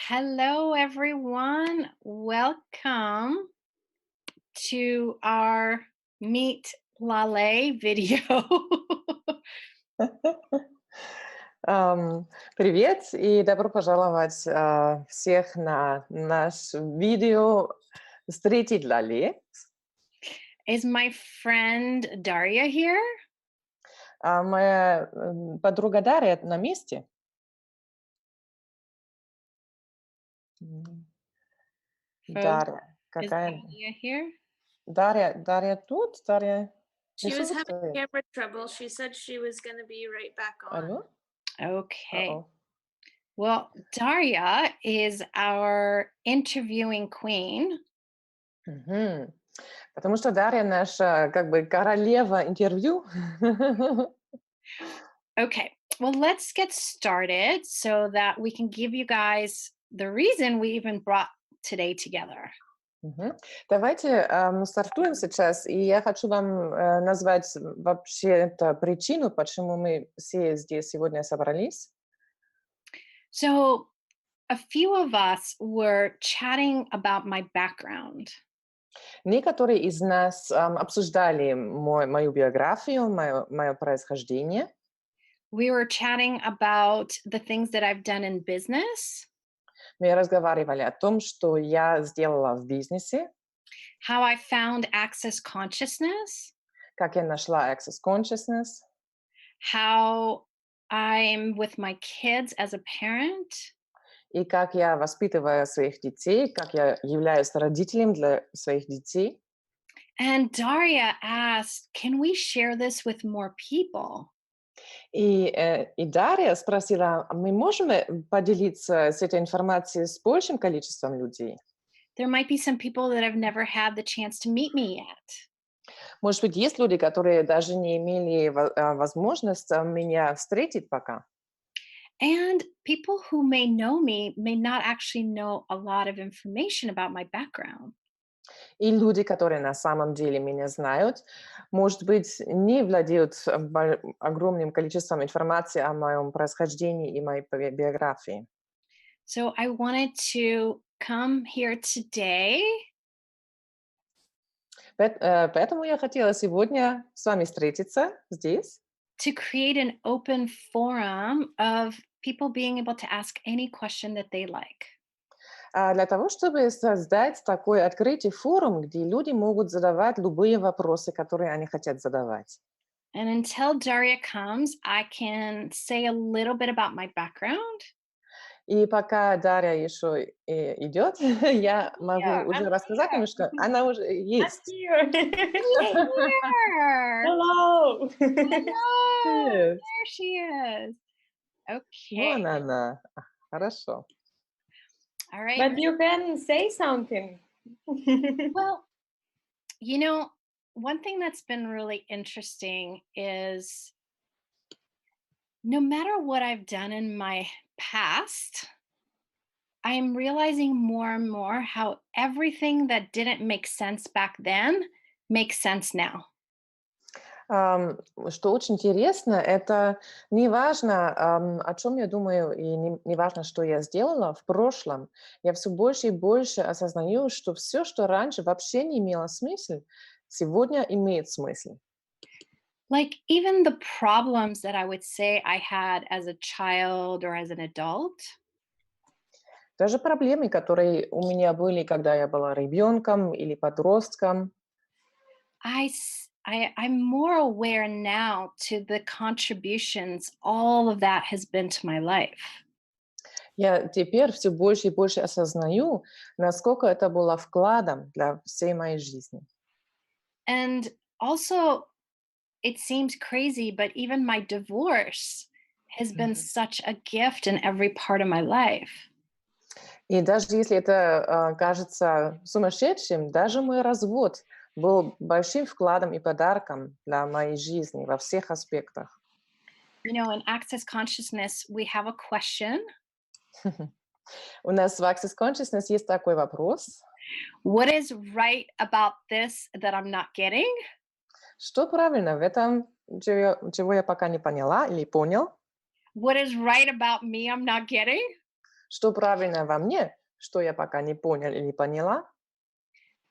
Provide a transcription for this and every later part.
Hello, everyone. Welcome to our Meet Lale video. Привет и добро пожаловать всех на наш видео «Встретить Лали». Is my friend Daria here? Моя подруга Дарья на месте. Folks, Дарья. is Какая? Daria here? Дарья тут? Дарья She was having присутствует? camera trouble. She said she was going to be right back on. Алло? Okay. Uh-oh. Well, Daria is our interviewing queen. Мгм. Потому что Дарья наша как бы королева интервью. Okay. Well, let's get started so that we can give you guys the reason we even brought today together. Мгм. Давайте стартуем сейчас, и я хочу вам назвать вообще причину, почему мы все здесь сегодня собрались. So, a few of us were chatting about my background. Некоторые из нас обсуждали мою биографию, мое происхождение. We were chatting about the things that I've done in business, Мы разговаривали о том, что я сделала в бизнесе, how I found access consciousness, как я нашла Access Consciousness, how I'm with my kids as a parent, и как я воспитываю своих детей, как я являюсь родителем для своих детей. and Daria asked, can we share this with more people? И Дарья спросила, а мы можем поделиться с этой информацией с большим количеством людей? There might be some people that have never had the chance to meet me yet. Может быть, есть люди, которые даже не имели возможность меня встретить пока. And people who may know me may not actually know a lot of information about my background. И люди, которые на самом деле меня знают, может быть, не владеют огромным количеством информации о моем происхождении и моей биографии. So I wanted to come here today Поэтому я хотела сегодня с вами встретиться здесь, to create an open forum of people being able to ask any question that they like. для того, чтобы создать такой открытый форум, где люди могут задавать любые вопросы, которые они хотят задавать. And until Daria comes, I can say a little bit about my background. И пока Дарья еще идет, я могу Yeah, уже I'm рассказать here. немножко. Она уже I'm есть. here. Here. Hello. Hello. Yes. There she is. Okay. Вон она. Хорошо. All right. But you can say something. Well, one thing that's been really interesting is no matter what I've done in my past, I'm realizing more and more how everything that didn't make sense back then makes sense now. Что очень интересно, это не важно, о чем я думаю, и не важно, что я сделала в прошлом. Я все больше и больше осознаю, что все, что раньше вообще не имело смысла, сегодня имеет смысл. Like even the problems that I would say I had as a child or as an adult, Даже проблемы, которые у меня были, когда я была ребенком или подростком, I'm more aware now to the contributions all of that has been to my life. я теперь все больше и больше осознаю, насколько это было вкладом для всей моей жизни. And also, it seems crazy, but even my divorce has been such a gift in every part of my life. И даже если это кажется сумасшедшим, даже мой развод был большим вкладом и подарком для моей жизни во всех аспектах. In Access Consciousness, we have a question. У нас в Access Consciousness есть такой вопрос. What is right about this that I'm not getting? Что правильно в этом, чего я пока не поняла или понял? What is right about me I'm not getting? что правильно во мне, что я пока не понял или поняла.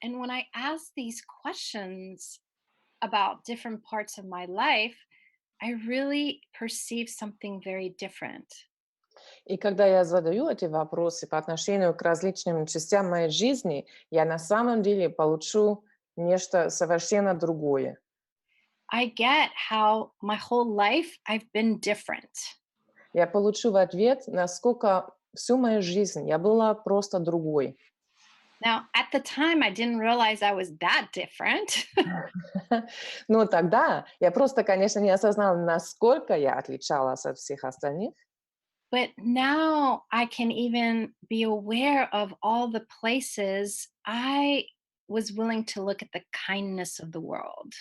And when I ask these questions about different parts of my life, I really perceive something very different. И когда я задаю эти вопросы по отношению к различным частям моей жизни, я на самом деле получу нечто совершенно другое. I get how my whole life I've been different. Я получу в ответ, насколько всю мою жизнь я была просто другой. Now, at the time, I didn't realize I was that different. Но тогда я просто, конечно, не осознала, насколько я отличалась от всех остальных. But now I can even be aware of all the places I was willing to look at the kindness of the world.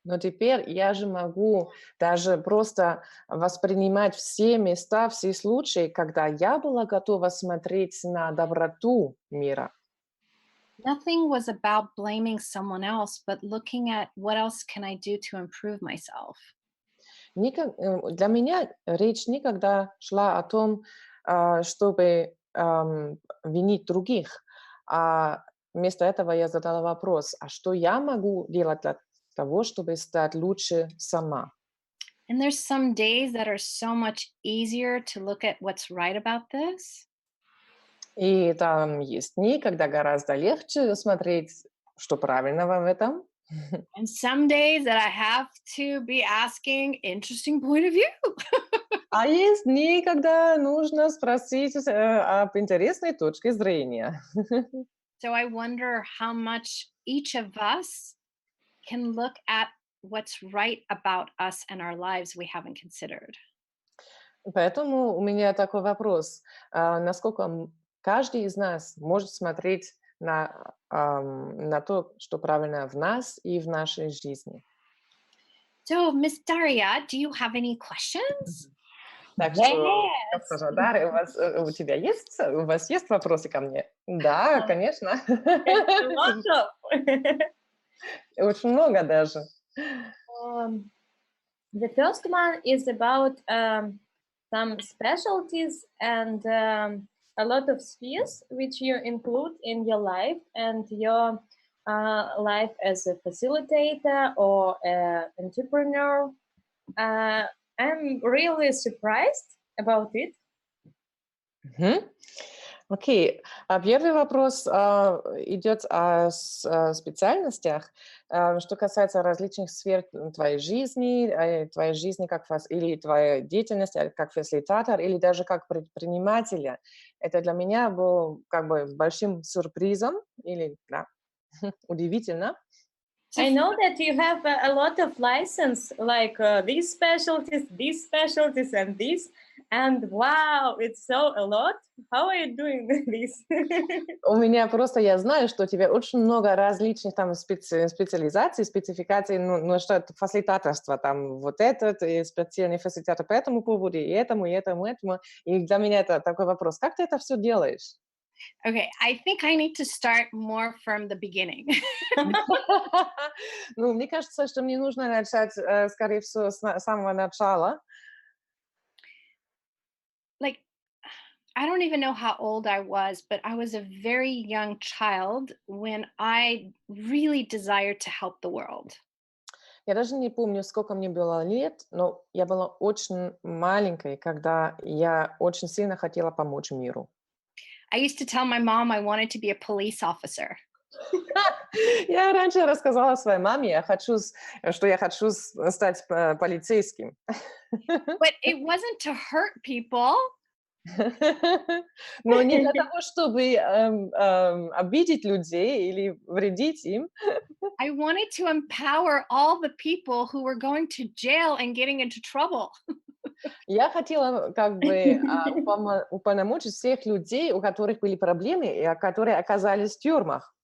Но теперь я же могу даже просто воспринимать все места, все случаи, когда я была готова смотреть на доброту мира. Nothing was about blaming someone else, but looking at what else can I do to improve myself. Для меня речь никогда шла о том, чтобы винить других, а вместо этого я задала вопрос, а что я могу делать для того, чтобы стать лучше сама? And there's some days that are so much easier to look at what's right about this. И там есть дни, когда гораздо легче смотреть, что правильного в этом. And some days that I have to be asking interesting point of view. А есть дни, когда нужно спросить об интересной точке зрения. So I wonder how much each of us can look at what's right about us and our lives we haven't considered. Поэтому у меня такой вопрос. Насколько каждый из нас может смотреть на то, что правильно в нас и в нашей жизни? So, Miss Daria, do you have any questions? Так что, Yes. Дарья, у вас есть вопросы ко мне? Да, конечно. A lot of. Очень много даже. The first one is about some specialties and a lot of spheres which you include in your life and your life as a facilitator or an entrepreneur. I'm really surprised about it. Мгм. Окей. Первый вопрос идет о специальностях. Что касается различных сфер твоей жизни или твоей деятельности как фасилитатор, или даже как предпринимателя. Это для меня был как бы большим сюрпризом или да, удивительно. I know that you have a lot of license, like these specialties, and this. And wow, it's so a lot. How are you doing this? У меня просто, я знаю, что у тебя очень много различных там специализаций, спецификаций, ну что это фасилитаторство, там вот этот, и специальный фасилитатор по этому поводу, и этому, и этому, и этому. И для меня это такой вопрос, как ты это все делаешь? Okay, I think I need to start more from the beginning. Ну, мне кажется, что мне нужно начать, скорее всего, с самого начала. Like, I don't even know how old I was, but I was a very young child when I really desired to help the world. Я даже не помню, сколько мне было лет, но я была очень маленькой, когда я очень сильно хотела помочь миру. I used to tell my mom I wanted to be a police officer. Я раньше рассказала своей маме, что я хочу стать полицейским. But it wasn't to hurt people. Но не для того, чтобы обидеть людей или вредить им. I wanted to empower all the people who were going to jail and getting into trouble. Я хотела как бы уполномочить всех людей, у которых были проблемы, и которые оказались в тюрьмах.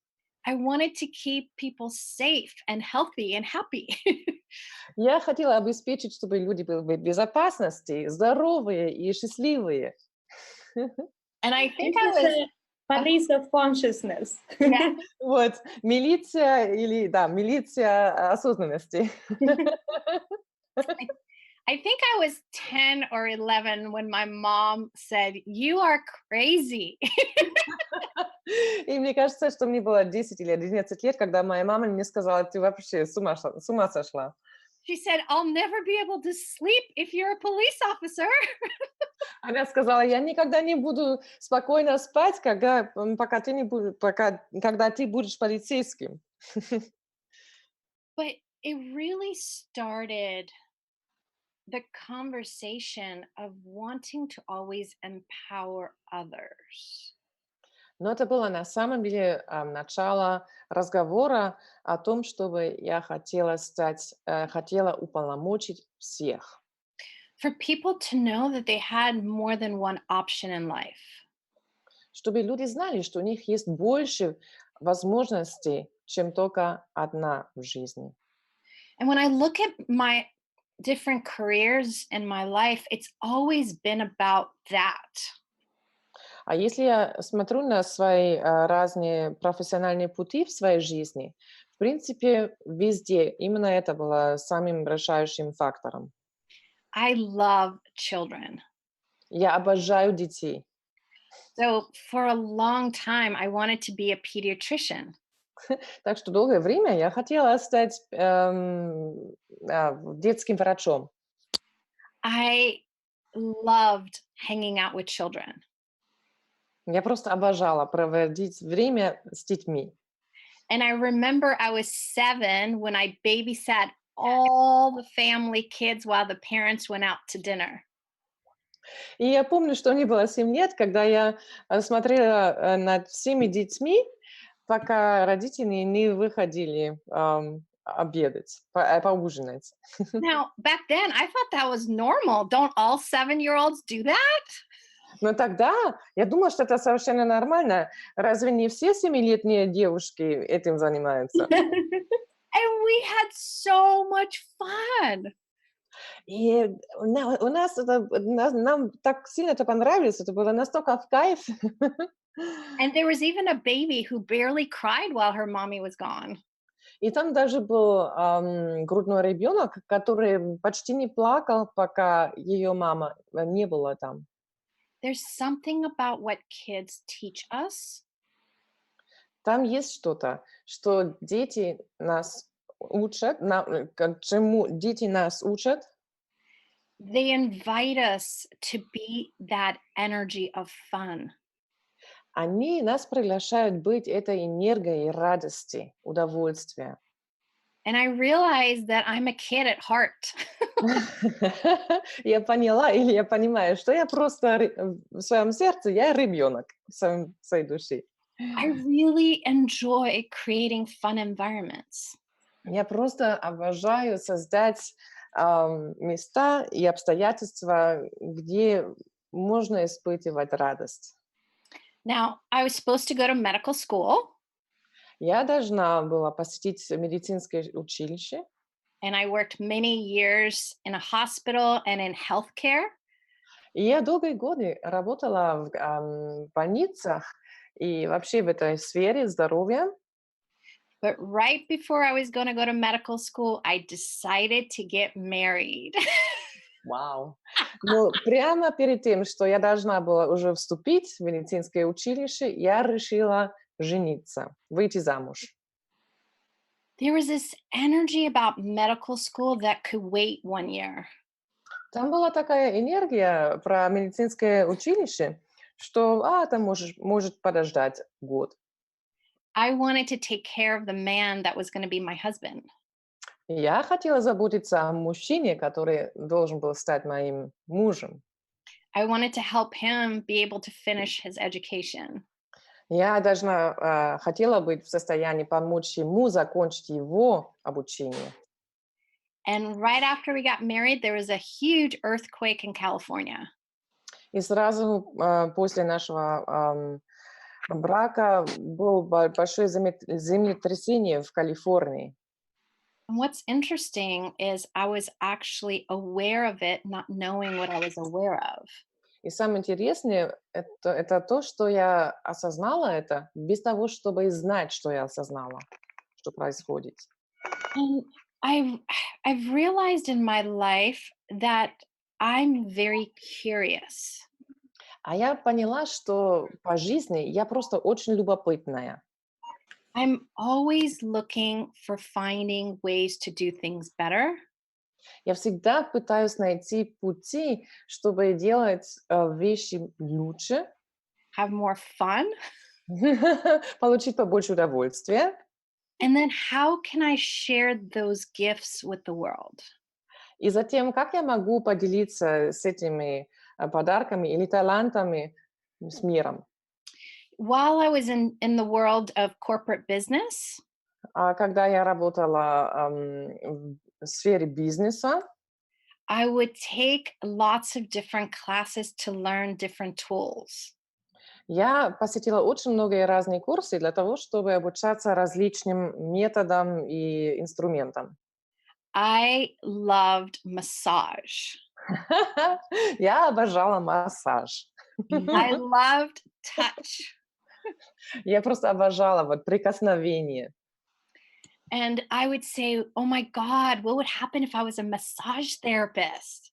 I wanted to keep people safe and healthy and happy. Я хотела обеспечить, чтобы люди были в безопасности, здоровые и счастливые. And I think This I is was, a police of consciousness. yeah, Вот, милиция осознанности. I think I was 10 or 11 when my mom said, "You are crazy." И мне кажется, что мне было 10 или 11 лет, когда моя мама мне сказала: "Ты вообще с ума сошла". She said, "I'll never be able to sleep if you're a police officer." Она сказала: "Я никогда не буду спокойно спать, пока ты не будешь, когда ты будешь полицейским". But it really started the conversation of wanting to always empower others. Но это было на самом деле начало разговора о том, чтобы я хотела уполномочить всех, For people to know that they had more than one option in life. чтобы люди знали, что у них есть больше возможностей, чем только одна в жизни. And when I look at my different careers in my life, it's always been about that. А если я смотрю на свои разные профессиональные пути в своей жизни, в принципе, везде именно это было самым решающим фактором. I love children. Я обожаю детей. So for a long time, I wanted to be a pediatrician. Так что долгое время я хотела стать детским врачом. I loved hanging out with children. Я просто обожала проводить время с детьми. And I remember I was 7 when I babysat all the family kids while the parents went out to dinner. И я помню, что мне было 7 лет, когда я смотрела над всеми детьми, пока родители не выходили обедать, поужинать. Now, back then, I thought that was normal. Don't all 7-year-olds do that? Но тогда я думала, что это совершенно нормально. Разве не все 7-летние девушки этим занимаются? And we had so much fun. И у нас нам так сильно это понравилось, это было настолько в кайф. And there was even a baby who barely cried while her mommy was gone. И там даже был грудной ребенок, который почти не плакал, пока ее мама не была там. There's something about what kids teach us Там есть что-то, что дети нас учат, чему дети нас учат. they invite us to be that energy of fun. Они нас приглашают быть этой энергией радости, удовольствия. And I realized that I'm a kid at heart. Я поняла, или я понимаю, что я просто в своем сердце, я ребенок в своей душе. I really enjoy creating fun environments. Я просто обожаю создать места и обстоятельства, где можно испытывать радость. Now, I was supposed to go to medical school, Я должна была посетить медицинское училище, and I worked many years in a hospital and in healthcare. и я долгие годы работала в больницах и вообще в этой сфере здоровья. But right before I was going to go to medical school, I decided to get married. Вау! Но прямо перед тем, что я должна была уже вступить в медицинское училище, я решила жениться, выйти замуж. There was this energy about medical school that could wait 1 year. Там была такая энергия про медицинское училище, что это может подождать год. I wanted to take care of the man that was going to be my husband. И я хотела заботиться о мужчине, который должен был стать моим мужем. I wanted to help him be able to finish his education. Я хотела быть в состоянии помочь ему закончить его обучение. And right after we got married, there was a huge earthquake in California. И сразу после нашего брака было большое землетрясение в Калифорнии. And what's interesting is I was actually aware of it, not knowing what I was aware of. И самое интересное, это то, что я осознала это, без того, чтобы знать, что я осознала, что происходит. And I've I've realized in my life that I'm very curious. А я поняла, что по жизни я просто очень любопытная. I'm always looking for finding ways to do things better. Я всегда пытаюсь найти пути, чтобы делать вещи лучше, Have more fun. получить побольше удовольствия. And then how can I share those gifts with the world? И затем, как я могу поделиться с этими подарками или талантами с миром? While I was in the world of corporate business, А когда я работала в сфере бизнеса, I would take lots of different classes to learn different tools. я посетила очень многие разные курсы для того, чтобы обучаться различным методам и инструментам. I loved massage. Я обожала массаж. I loved touch. Я просто обожала вот прикосновение. And I would say, oh my God, what would happen if I was a massage therapist?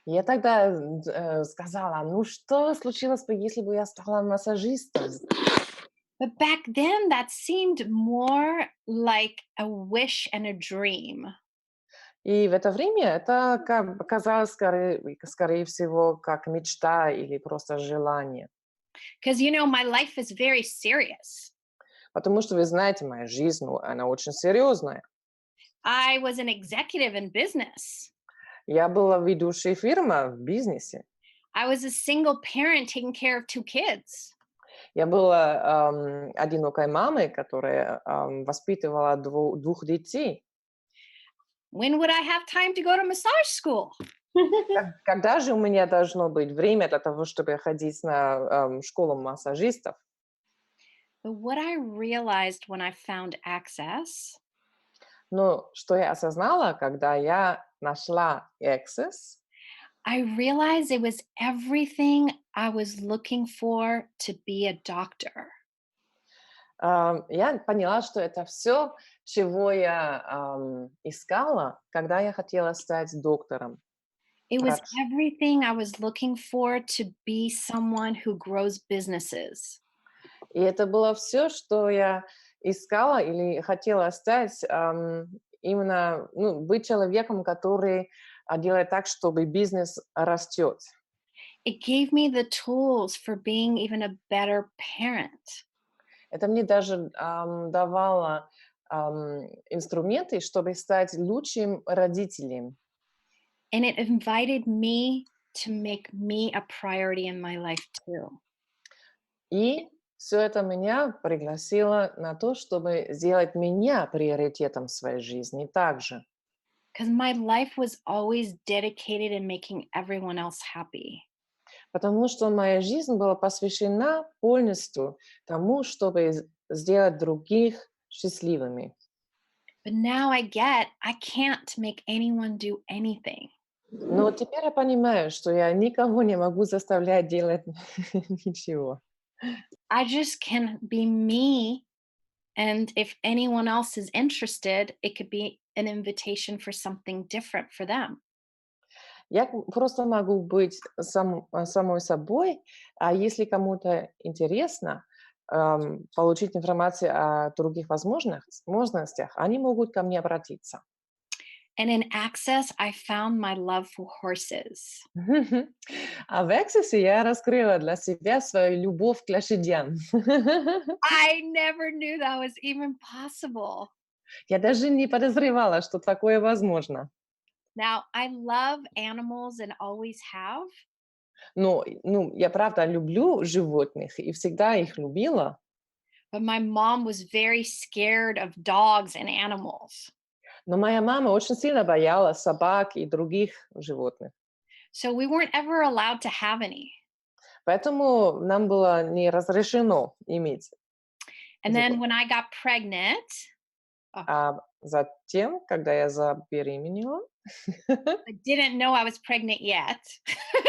Я тогда сказала, ну что случилось бы, если бы я стала массажистом? But back then, that seemed more like a wish and a dream. И в это время это казалось скорее всего как мечта или просто желание. Because, you know, my life is very serious. Потому что, вы знаете, моя жизнь, ну, она очень серьезная. I was an executive in business. Я была ведущей фирмы в бизнесе. I was a single parent taking care of 2 kids. Я была одинокой мамой, которая воспитывала двух детей. When would I have time to go to massage school? Когда же у меня должно быть время для того, чтобы ходить на школу массажистов? But what I realized when I found access Но что я осознала, когда я нашла Access, I realized it was everything I was looking for to be a doctor. я поняла, что это все, чего я искала, когда я хотела стать доктором. It was врач. everything I was looking for to be someone who grows businesses. И это было все, что я искала или хотела стать, именно ну, быть человеком, который делает так, чтобы бизнес растет. It gave me the tools for being even a better parent. Это мне даже давало инструменты, чтобы стать лучшим родителем. And it invited me to make me a priority in my life too. И все это меня пригласило на то, чтобы сделать меня приоритетом в своей жизни также. Because my life was always dedicated in making everyone else happy. Потому что моя жизнь была посвящена полностью тому, чтобы сделать других счастливыми. But now I get I can't make anyone do anything. Но теперь я понимаю, что я никого не могу заставлять делать ничего. I just can be me. And if anyone else is interested, it could be an invitation for something different for them. Я просто могу быть самой собой, а если кому-то интересно получить информацию о других возможностях, они могут ко мне обратиться. And in Access, I found my love for horses. А в Access я раскрыла для себя свою любовь к лошадям. I never knew that was even possible. Я даже не подозревала, что такое возможно. Now, I love animals and always have, Но, ну, я правда люблю животных и всегда их любила. but my mom was very scared of dogs and animals. Но моя мама очень сильно боялась собак и других животных. So we weren't ever allowed to have any. Поэтому нам было не разрешено иметь. And then when I got pregnant, А затем, когда я забеременела, I didn't know I was pregnant yet.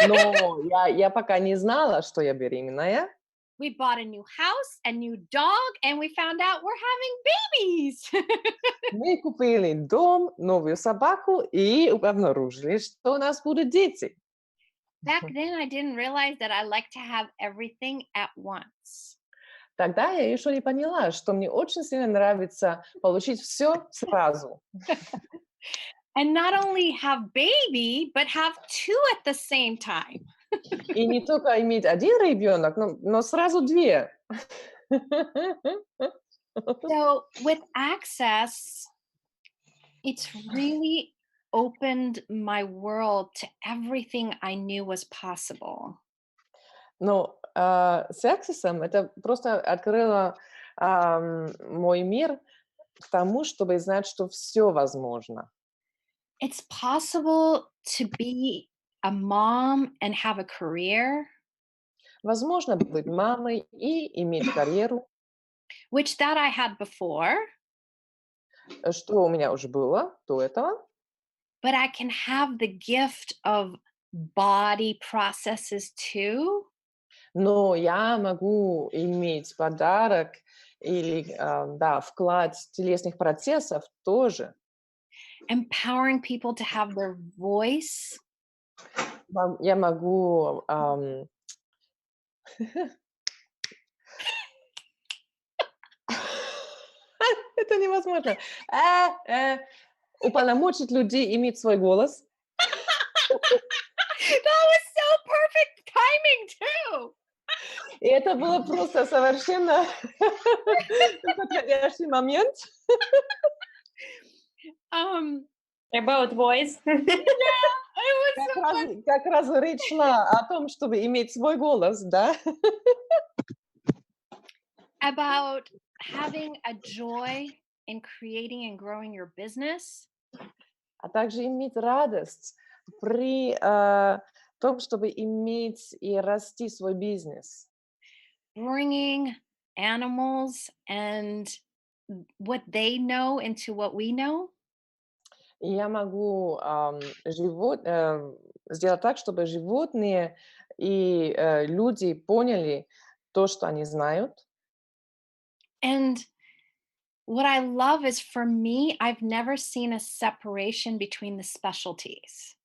но я пока не знала, что я беременная, We bought a new house, a new dog, and we found out we're having babies. Мы купили дом, новую собаку и обнаружили, что у нас будут дети. Back then, I didn't realize that I like to have everything at once. Тогда я еще не поняла, что мне очень сильно нравится получить все сразу. And not only have baby, but have two at the same time. И не только иметь один ребенок, но сразу две. So with access, it's really opened my world to everything I knew was possible. Но с Access'ом это просто открыло мой мир к тому, чтобы знать, что все возможно. It's possible to be a mom and have a career, Возможно быть мамой и иметь карьеру, which that I had before, что у меня уже было до этого. but I can have the gift of body processes too. Но я могу иметь подарок или вклад телесных процессов тоже. Empowering people to have their voice. Я могу это невозможно. Уполномочить людей иметь свой голос. That was so perfect timing too. И это было просто совершенно подходящий момент. About voice. It was so fun. Как раз речь шла о том, чтобы иметь свой голос, да? About having a joy in creating and growing your business. А также иметь радость при том, чтобы иметь и расти свой бизнес. Bringing animals and what they know into what we know. И я могу сделать так, чтобы животные и люди поняли то, что они знают. And what I love is, for me, I've never seen a separation between the specialties.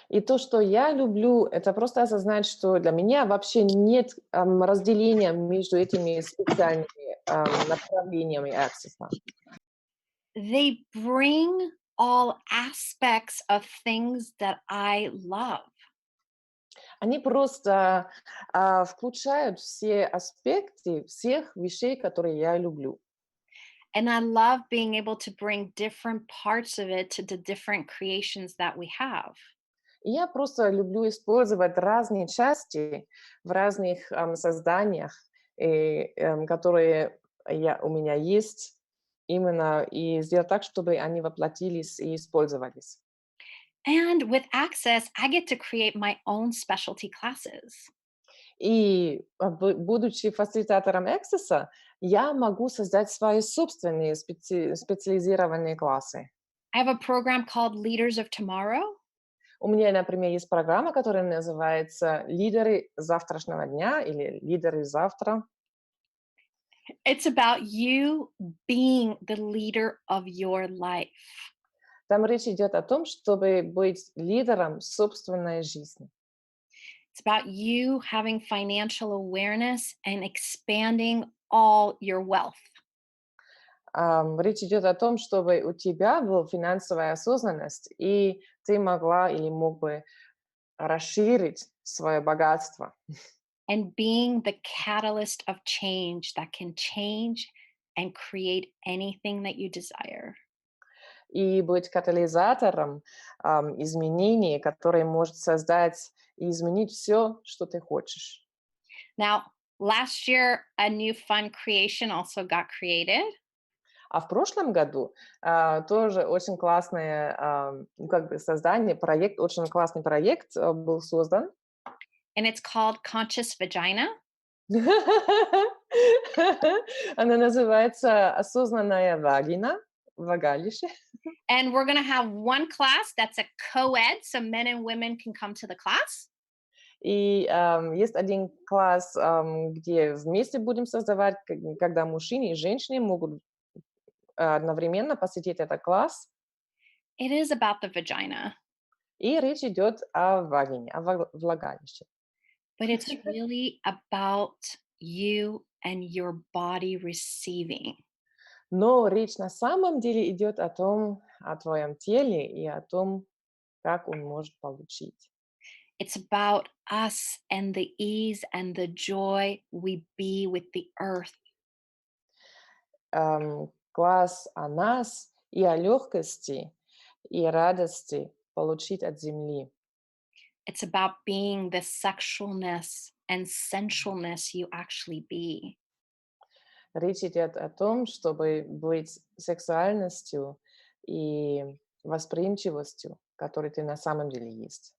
И то, что я люблю, это просто осознать, что для меня вообще нет разделения между этими специальными направлениями Access. They bring all aspects of things that I love. Они просто включают все аспекты всех вещей, которые я люблю. And I love being able to bring different parts of it to the different creations that we have. И я просто люблю использовать разные части в разных созданиях, которые у меня есть, именно и сделать так, чтобы они воплотились и использовались. And with Access, I get to create my own specialty classes. И будучи фасилитатором Access, я могу создать свои собственные специализированные классы. I have a program called Leaders of Tomorrow. У меня, например, есть программа, которая называется «Лидеры завтрашнего дня» или «Лидеры завтра». It's about you being the leader of your life. Там речь идет о том, чтобы быть лидером собственной жизни. It's about you having financial awareness and expanding all your wealth. Речь идет о том, чтобы у тебя была финансовая осознанность, и ты могла или мог бы расширить свое богатство. And being the catalyst of change that can change and create anything that you desire. И быть катализатором изменений, который может создать и изменить все, что ты хочешь. Now, last year, a new fun creation also got created. А в прошлом году тоже очень классное создание, проект, очень классный проект был создан. And it's called Conscious Vagina. Она называется «Осознанная вагина», влагалище. And we're going to have one class that's a co-ed, so men and women can come to the class. И есть один класс, где вместе будем создавать, когда мужчины и женщины могут одновременно посетить этот класс. It is about the vagina, И речь идет о вагине, о влагалище. but it's really about you and your body receiving. Но речь на самом деле идет о твоем теле и о том, как он может получить. It's about us and the ease and the joy we be with the earth. Класс о нас и о легкости и радости получить от земли. It's about being the sexualness and sensualness you actually be. Речь идет о том, чтобы быть сексуальностью и восприимчивостью, которой ты на самом деле есть.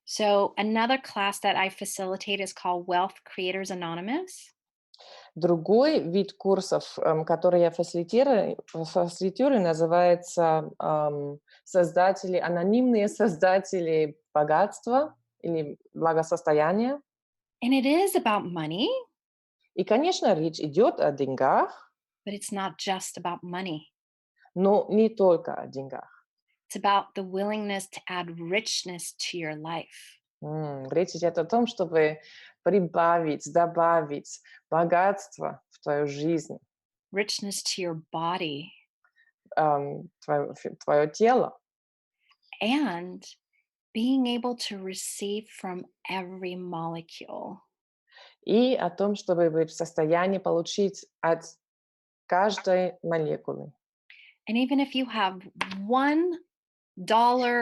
So, another class that I facilitate is called Wealth Creators Anonymous. Другой вид курсов, который я фасилитирую, называется анонимные создатели богатства или благосостояния. And it is about money, И, конечно, речь идет о деньгах, but it's not just about money. но не только о деньгах. It's about the willingness to add richness to your life. Речь идет о том, чтобы прибавить, добавить богатство в твою жизнь, Richness to your body, твое тело, and being able to receive from every molecule. и о том, чтобы быть в состоянии получить от каждой молекулы. And even if you have $1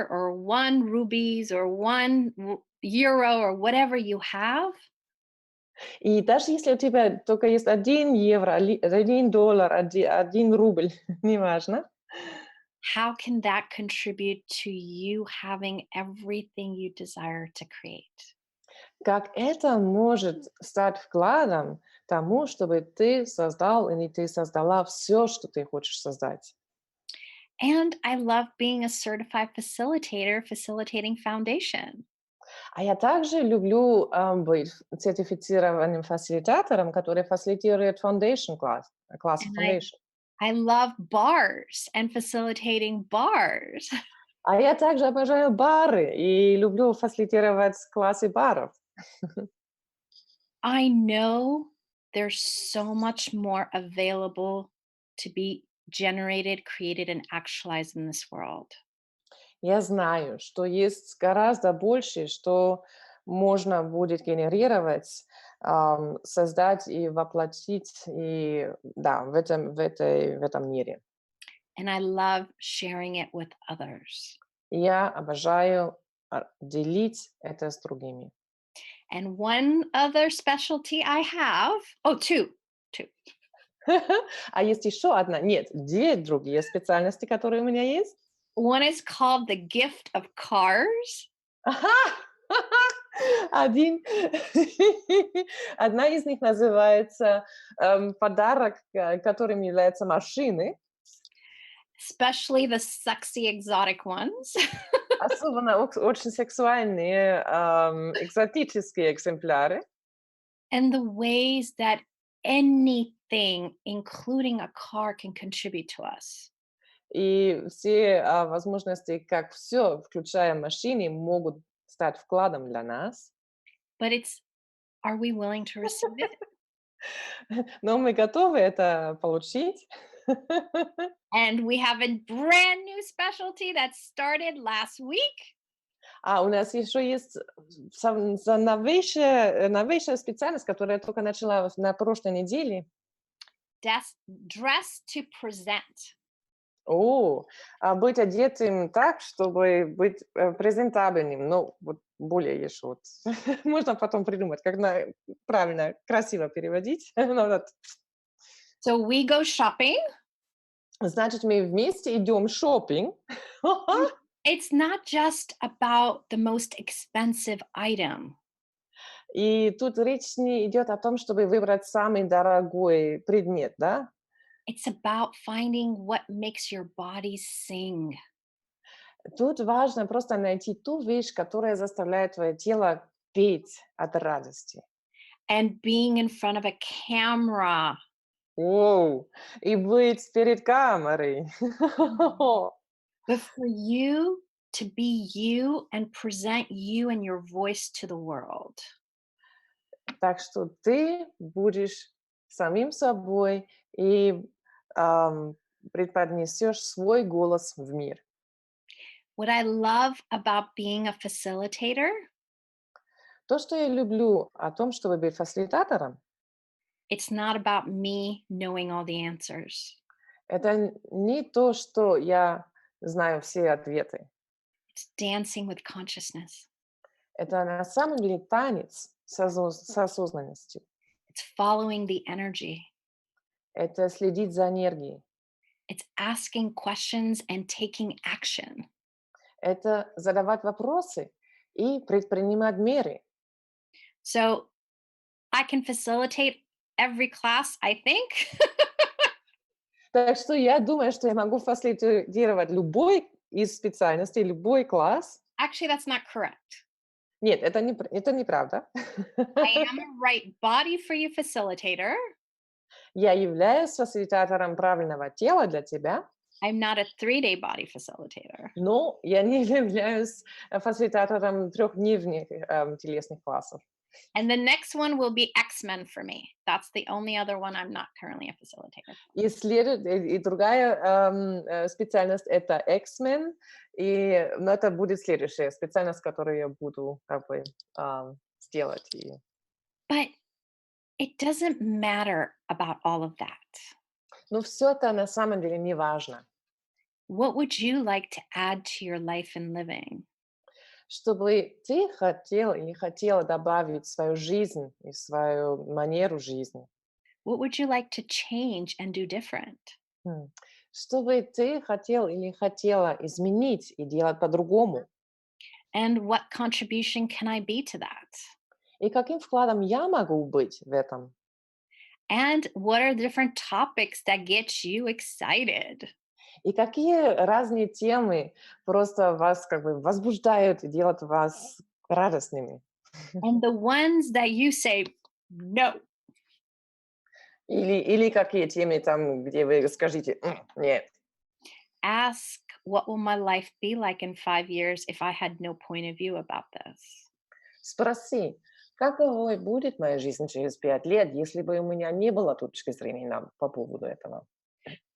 or 1 rupees or €1 or whatever you have, И даже если у тебя только есть 1 евро, 1 доллар, 1 рубль, неважно, how can that contribute to you having everything you desire to create? как это может стать вкладом тому, чтобы ты создал или ты создала все, что ты хочешь создать. And I love being a certified facilitator, facilitating foundation. А я также люблю быть сертифицированным фасилитатором, который фасилитирует класс And Foundation. I love bars and facilitating bars. А я также обожаю бары и люблю фасилитировать классы баров. I know there's so much more available to be generated, created, and actualized in this world. Я знаю, что есть гораздо больше, что можно будет генерировать, создать и воплотить и, да, в этом мире. And I love sharing it with others. Я обожаю делить это с другими. And one other specialty I have, two. А есть еще одна, нет, 2 другие специальности, которые у меня есть. One is called the gift of cars. Одна из них называется подарок, которым являются машины. Especially the sexy exotic ones. Особенно очень сексуальные, экзотические экземпляры. And the ways that anything, including a car, can contribute to us. И все возможности, как все, включая машины, могут стать вкладом для нас. But are we willing to receive it? Но мы готовы это получить. And we have a brand new specialty that started last week. А у нас еще есть новейшая специальность, которая только начала на прошлой неделе. Dress to present. Быть одетым так, чтобы быть презентабельным. Ну, вот более еще вот. Можно потом придумать, как правильно, красиво переводить. So we go shopping. Значит, мы вместе идем шопинг. It's not just about the most expensive item. И тут речь не идет о том, чтобы выбрать самый дорогой предмет, да? It's about finding what makes your body sing. Тут важно просто найти ту вещь, которая заставляет твое тело петь от радости. and being in front of a camera. Оу, и быть перед камерой. But for you to be you and present you and your voice to the world. Так что ты будешь самим собой и преподнесешь свой голос в мир. What I love about being a facilitator То, что я люблю о том, чтобы быть фасилитатором, it's not about me knowing all the answers. это не то, что я знаю все ответы. It's dancing with consciousness. Это на самом деле танец с осознанностью. It's following the energy. Это следить за энергией. It's asking questions and taking action. Это задавать вопросы и предпринимать меры. So I can facilitate every class, I think. Так что я думаю, что я могу фасилитировать любой из специальностей, любой класс. Actually, that's not correct. Нет, это неправда. I am a right body for you facilitator. Я являюсь фасилитатором правильного тела для тебя, I'm not a 3-day body facilitator. но я не являюсь фасилитатором трехдневных телесных классов. And the next one will be X-Men for me. That's the only other one I'm not currently a facilitator. И другая специальность — это X-Men, но это будет следующая специальность, которую я буду сделать. But it doesn't matter about all of that. Но все это на самом деле не важно. What would you like to add to your life and living? Чтобы ты хотел или хотела добавить в свою жизнь и в свою манеру жизни. What would you like to change and do different? Чтобы ты хотел или хотела изменить и делать по-другому. And what contribution can I be to that? И каким вкладом я могу быть в этом? And what are the different topics that get you excited? И какие разные темы просто вас как бы возбуждают и делают вас радостными? And the ones that you say, no. Или какие темы там, где вы скажите, нет. Ask, what will my life be like in 5 years if I had no point of view about this? Спроси, каковой будет моя жизнь через 5 лет, если бы у меня не было точки зрения по поводу этого?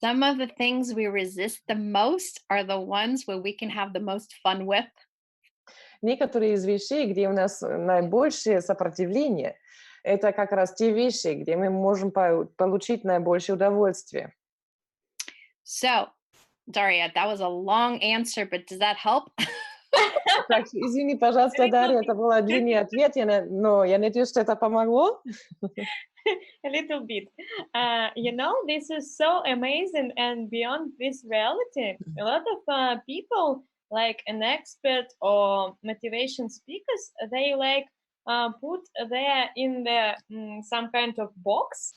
Some of the things we resist the most are the ones where we can have the most fun with. Некоторые из вещей, где у нас наибольшее сопротивление, это как раз те вещи, где мы можем получить наибольшее удовольствие. So, Daria, that was a long answer, but does that help? Так, извини, пожалуйста, Дарья, это был длинный ответ, но я надеюсь, что это помогло. A little bit. This is so amazing and beyond this reality. A lot of people, like an expert or motivation speakers, they put there in the some kind of box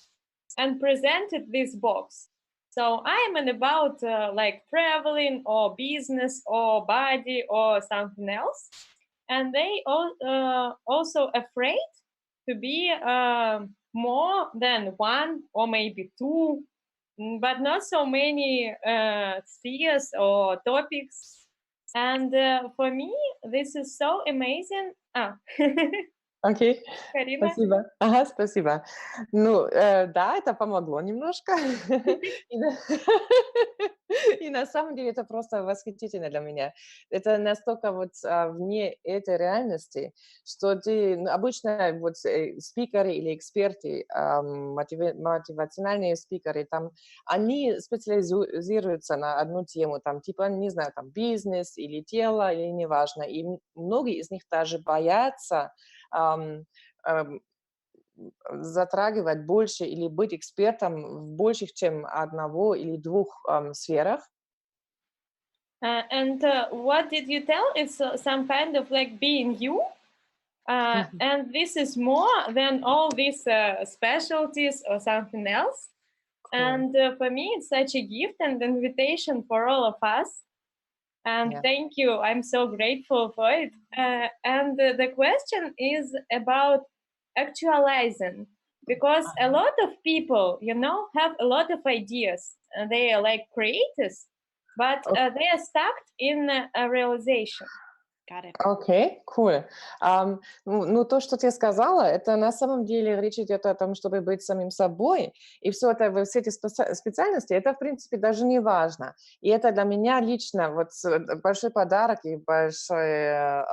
and presented this box. So I am about like traveling or business or body or something else, and they also afraid to be more than one or maybe two, but not so many spheres or topics. And for me, this is so amazing. Окей, Карина? спасибо. Ага, спасибо. Ну, да, это помогло немножко. И на самом деле это просто восхитительно для меня. Это настолько вне этой реальности, что обычно спикеры или эксперты, мотивациональные спикеры, там, они специализируются на одну тему, там, типа, не знаю, там, бизнес или тело, или неважно. И многие из них даже боятся затрагивать больше или быть экспертом в больших, чем одного или двух сферах. And what did you tell? It's some kind of like being you. And this is more than all these specialties or something else. Cool. And for me, it's such a gift and invitation for all of us And Yeah. thank you. I'm so grateful for it. And the question is about actualizing, because a lot of people, have a lot of ideas. They are like creators, but they are stuck in a realization. Got it. Окей, cool. Ну, то, что ты сказала, это на самом деле речь идет о том, чтобы быть самим собой, и все эти специальности, это, в принципе, даже не важно. И это для меня лично вот большой подарок и большое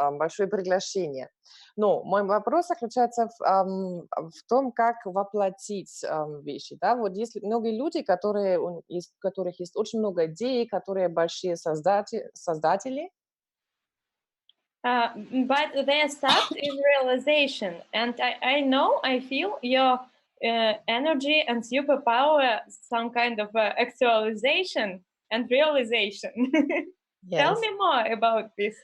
приглашение. Но мой вопрос заключается в том, как воплотить вещи. Да? Вот есть многие люди, у которых есть очень много идей, которые большие создатели, but they are stuck in realization. And I feel your energy and superpower, some kind of actualization and realization. Tell me more about this.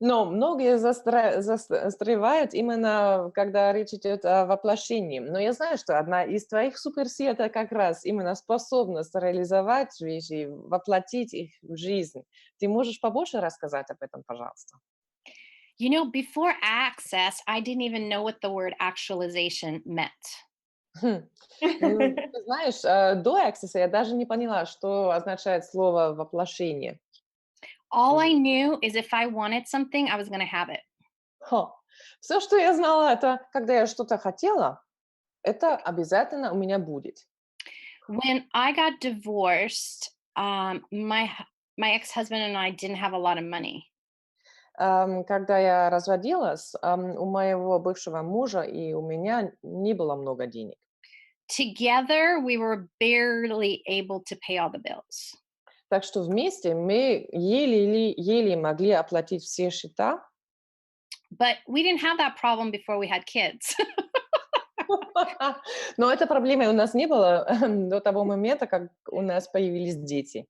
Но многие застревают именно, когда речь идет о воплощении. Но я знаю, что одна из твоих суперсил – это как раз именно способность реализовать вещи, воплотить их в жизнь. Ты можешь побольше рассказать об этом, пожалуйста? Before Access, I didn't even know what the word actualization meant. Ну, ты знаешь, до Access я даже не поняла, что означает слово «воплощение». All I knew is if I wanted something, I was going to have it. Все, что я знала, это когда я что-то хотела, это обязательно у меня будет. When I got divorced, my ex-husband and I didn't have a lot of money. Когда я разводилась, у моего бывшего мужа и у меня не было много денег. Together, we were barely able to pay all the bills. Так что вместе мы еле могли оплатить все счета. But we didn't have that problem before we had kids. Но этой проблемы у нас не было до того момента, как у нас появились дети.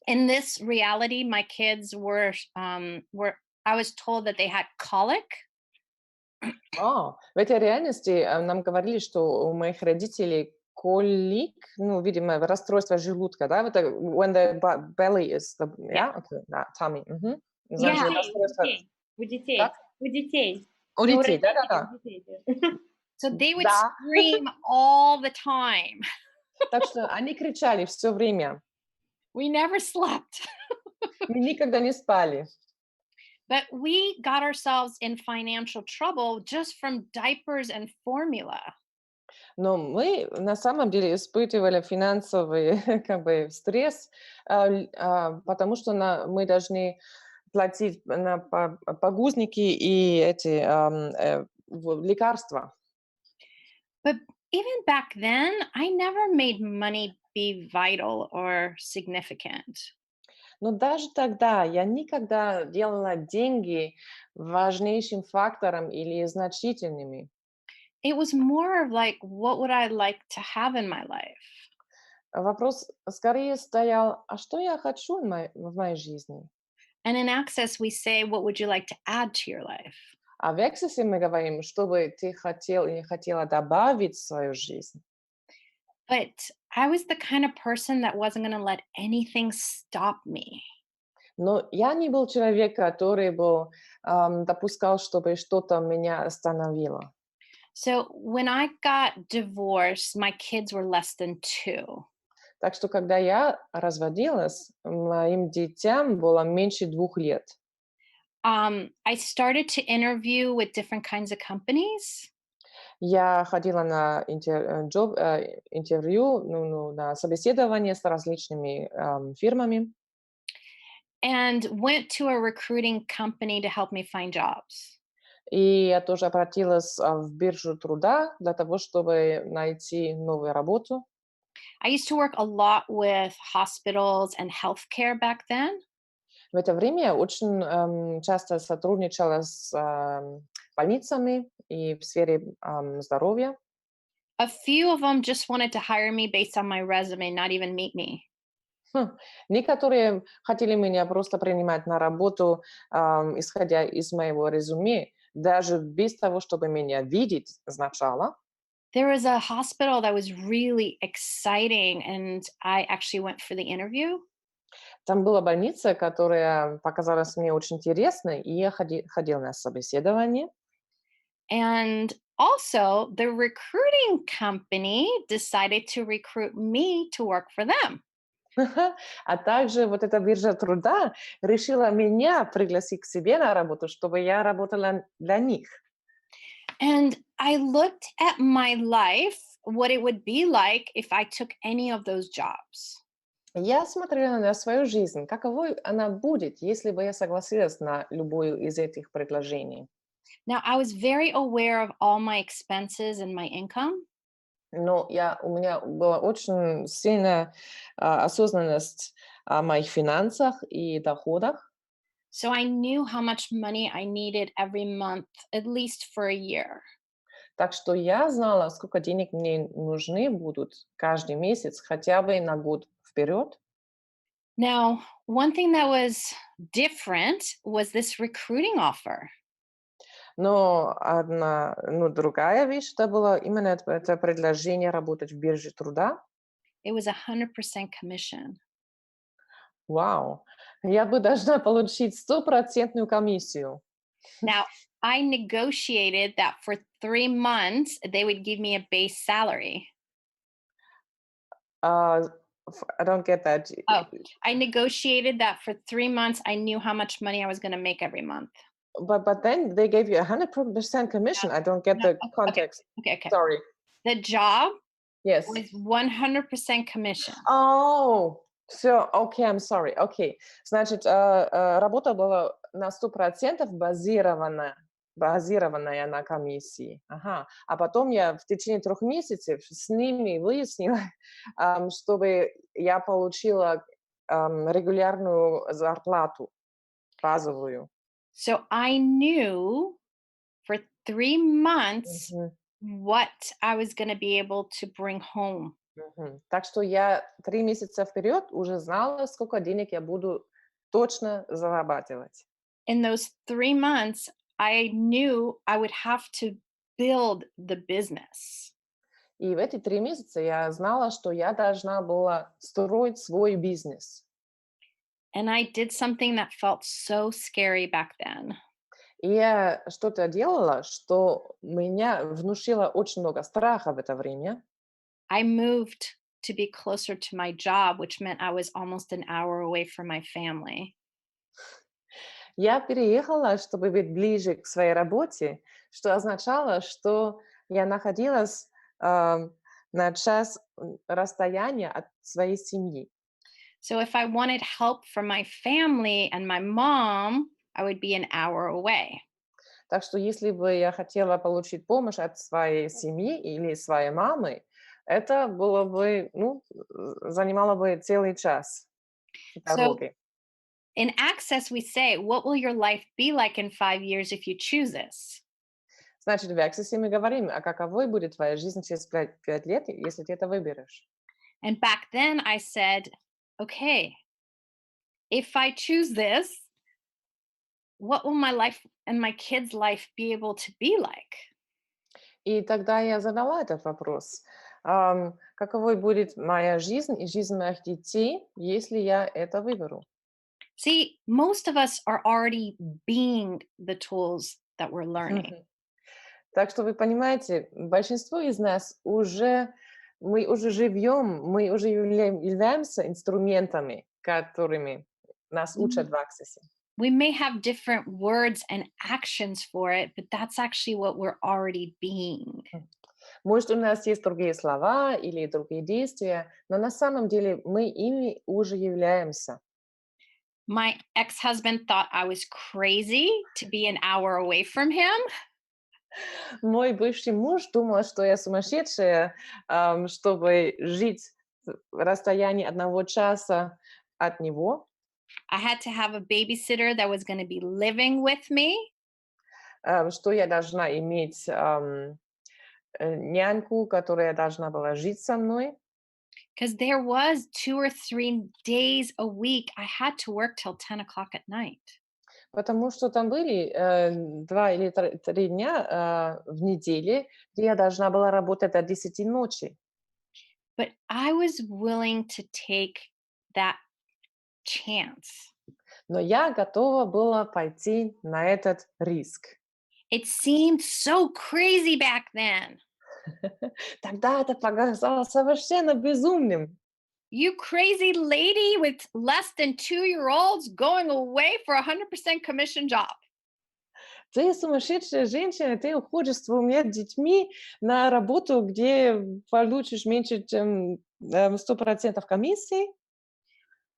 In this reality, my kids were I was told that they had colic. В этой реальности нам говорили, что у моих родителей колик, ну, видимо, расстройство желудка, да, это when the belly is, tummy. Yeah. Значит, расстройство... У детей. Как? У детей. У детей, да. So they would scream all the time. Так что они кричали все время. We never slept. Мы никогда не спали. But we got ourselves in financial trouble just from diapers and formula. Но мы на самом деле испытывали финансовый стресс, потому что мы должны платить на подгузники и эти лекарства. But even back then, I never made money be vital or significant. Но даже тогда я никогда делала деньги важнейшим фактором или значительными. It was more of like, what would I like to have in my life? Вопрос скорее стоял, а что я хочу в моей жизни? And in Access, we say, what would you like to add to your life? А в Access мы говорим, что бы ты хотел или хотела добавить в свою жизнь. But I was the kind of person that wasn't going to let anything stop me. Но я не был человек, который бы допускал, чтобы что-то меня остановило. So when I got divorced, my kids were less than 2. Так что, когда я разводилась, моим детям было меньше 2 лет. I started to interview with different kinds of companies. Я ходила на интервью, на собеседование с различными фирмами. And went to a recruiting company to help me find jobs. И я тоже обратилась в биржу труда для того, чтобы найти новую работу. I used to work a lot with hospitals and healthcare back then. В это время я очень часто сотрудничала с больницами и в сфере здоровья. A few of them just wanted to hire me based on my resume, not even meet me. Некоторые хотели меня просто принимать на работу, исходя из моего резюме, даже без того, чтобы меня видеть сначала. There was a hospital that was really exciting, and I actually went for the interview. Там была больница, которая показалась мне очень интересной, и я ходила на собеседование. And also, the recruiting company decided to recruit me to work for them. А также вот эта биржа труда решила меня пригласить к себе на работу, чтобы я работала для них. And I looked at my life, what it would be like if I took any of those jobs. Я смотрела на свою жизнь, каковой она будет, если бы я согласилась на любую из этих предложений. Now, I was very aware of all my expenses and my income. Но у меня была очень сильная осознанность о моих финансах и доходах. So I knew how much money I needed every month, at least for a year. Так что я знала, сколько денег мне нужны будут каждый месяц, хотя бы на год вперед. Now, one thing that was different was this recruiting offer. Но другая вещь, это было именно это предложение работать в бирже труда. It was 100% commission. Вау! Я бы должна получить 100% комиссию. Now, I negotiated that for 3 months, they would give me a base salary. I don't get that. Oh, I negotiated that for 3 months. I knew how much money I was going to make every month. But then they gave you 100% commission. I don't get No, the context. Okay. Sorry. The job Yes. was 100% commission. Oh, все, окей, I'm sorry. Окей. Значит, работа была на 100% базированная на комиссии. Ага. А потом я в течение 3 месяцев с ними выяснила, чтобы я получила регулярную зарплату, базовую. So I knew for 3 months what I was going to be able to bring home. Так что я 3 месяца вперед уже знала, сколько денег я буду точно зарабатывать. In those 3 months, I knew I would have to build the business. И в эти 3 месяца я знала, что я должна была строить свой бизнес. And I did something that felt so scary back then. И я что-то делала, что меня внушило очень много страха в это время. I moved to be closer to my job, which meant I was almost an hour away from my family. Я переехала, чтобы быть ближе к своей работе, что означало, что я находилась на час расстояния от своей семьи. So if I wanted help from my family and my mom, I would be an hour away. Так что если бы я хотела получить помощь от своей семьи или своей мамы, это было бы, занимало бы целый час So дороги. in Access, we say, what will your life be like in 5 years if you choose this? Значит, в Access мы говорим, а каковой будет твоя жизнь через 5 лет, если ты это выберешь. And back then I said, okay, if I choose this, what will my life and my kids' life be able to be like? И тогда я задала этот вопрос. Каковой будет моя жизнь и жизнь моих детей, если я это выберу? See, most of us are already being the tools that we're learning. Так что вы понимаете, большинство из нас мы уже живем, мы уже являемся инструментами, которыми нас учат в Access. We may have different words and actions for it, but that's actually what we're already being. Может, у нас есть другие слова или другие действия, но на самом деле мы ими уже являемся. My ex-husband thought I was crazy to be an hour away from him. Мой бывший муж думал, что я сумасшедшая, чтобы жить в расстоянии 1 часа от него. I had to have a babysitter that was going to be living with me. Что я должна иметь няньку, которая должна была жить со мной. Because there was 2 or 3 days a week I had to work till 10 o'clock at night. Потому что там были 2 или 3 дня в неделе, где я должна была работать до 10 ночи. But I was willing to take that chance. Но я готова была пойти на этот риск. It seemed so crazy back then. Тогда это показалось совершенно безумным. You crazy lady with less than 2-year-olds going away for a 100% commission job. Ты сумасшедшая женщина, ты уходишь с двумя детьми на работу, где получишь меньше, чем 100% комиссии.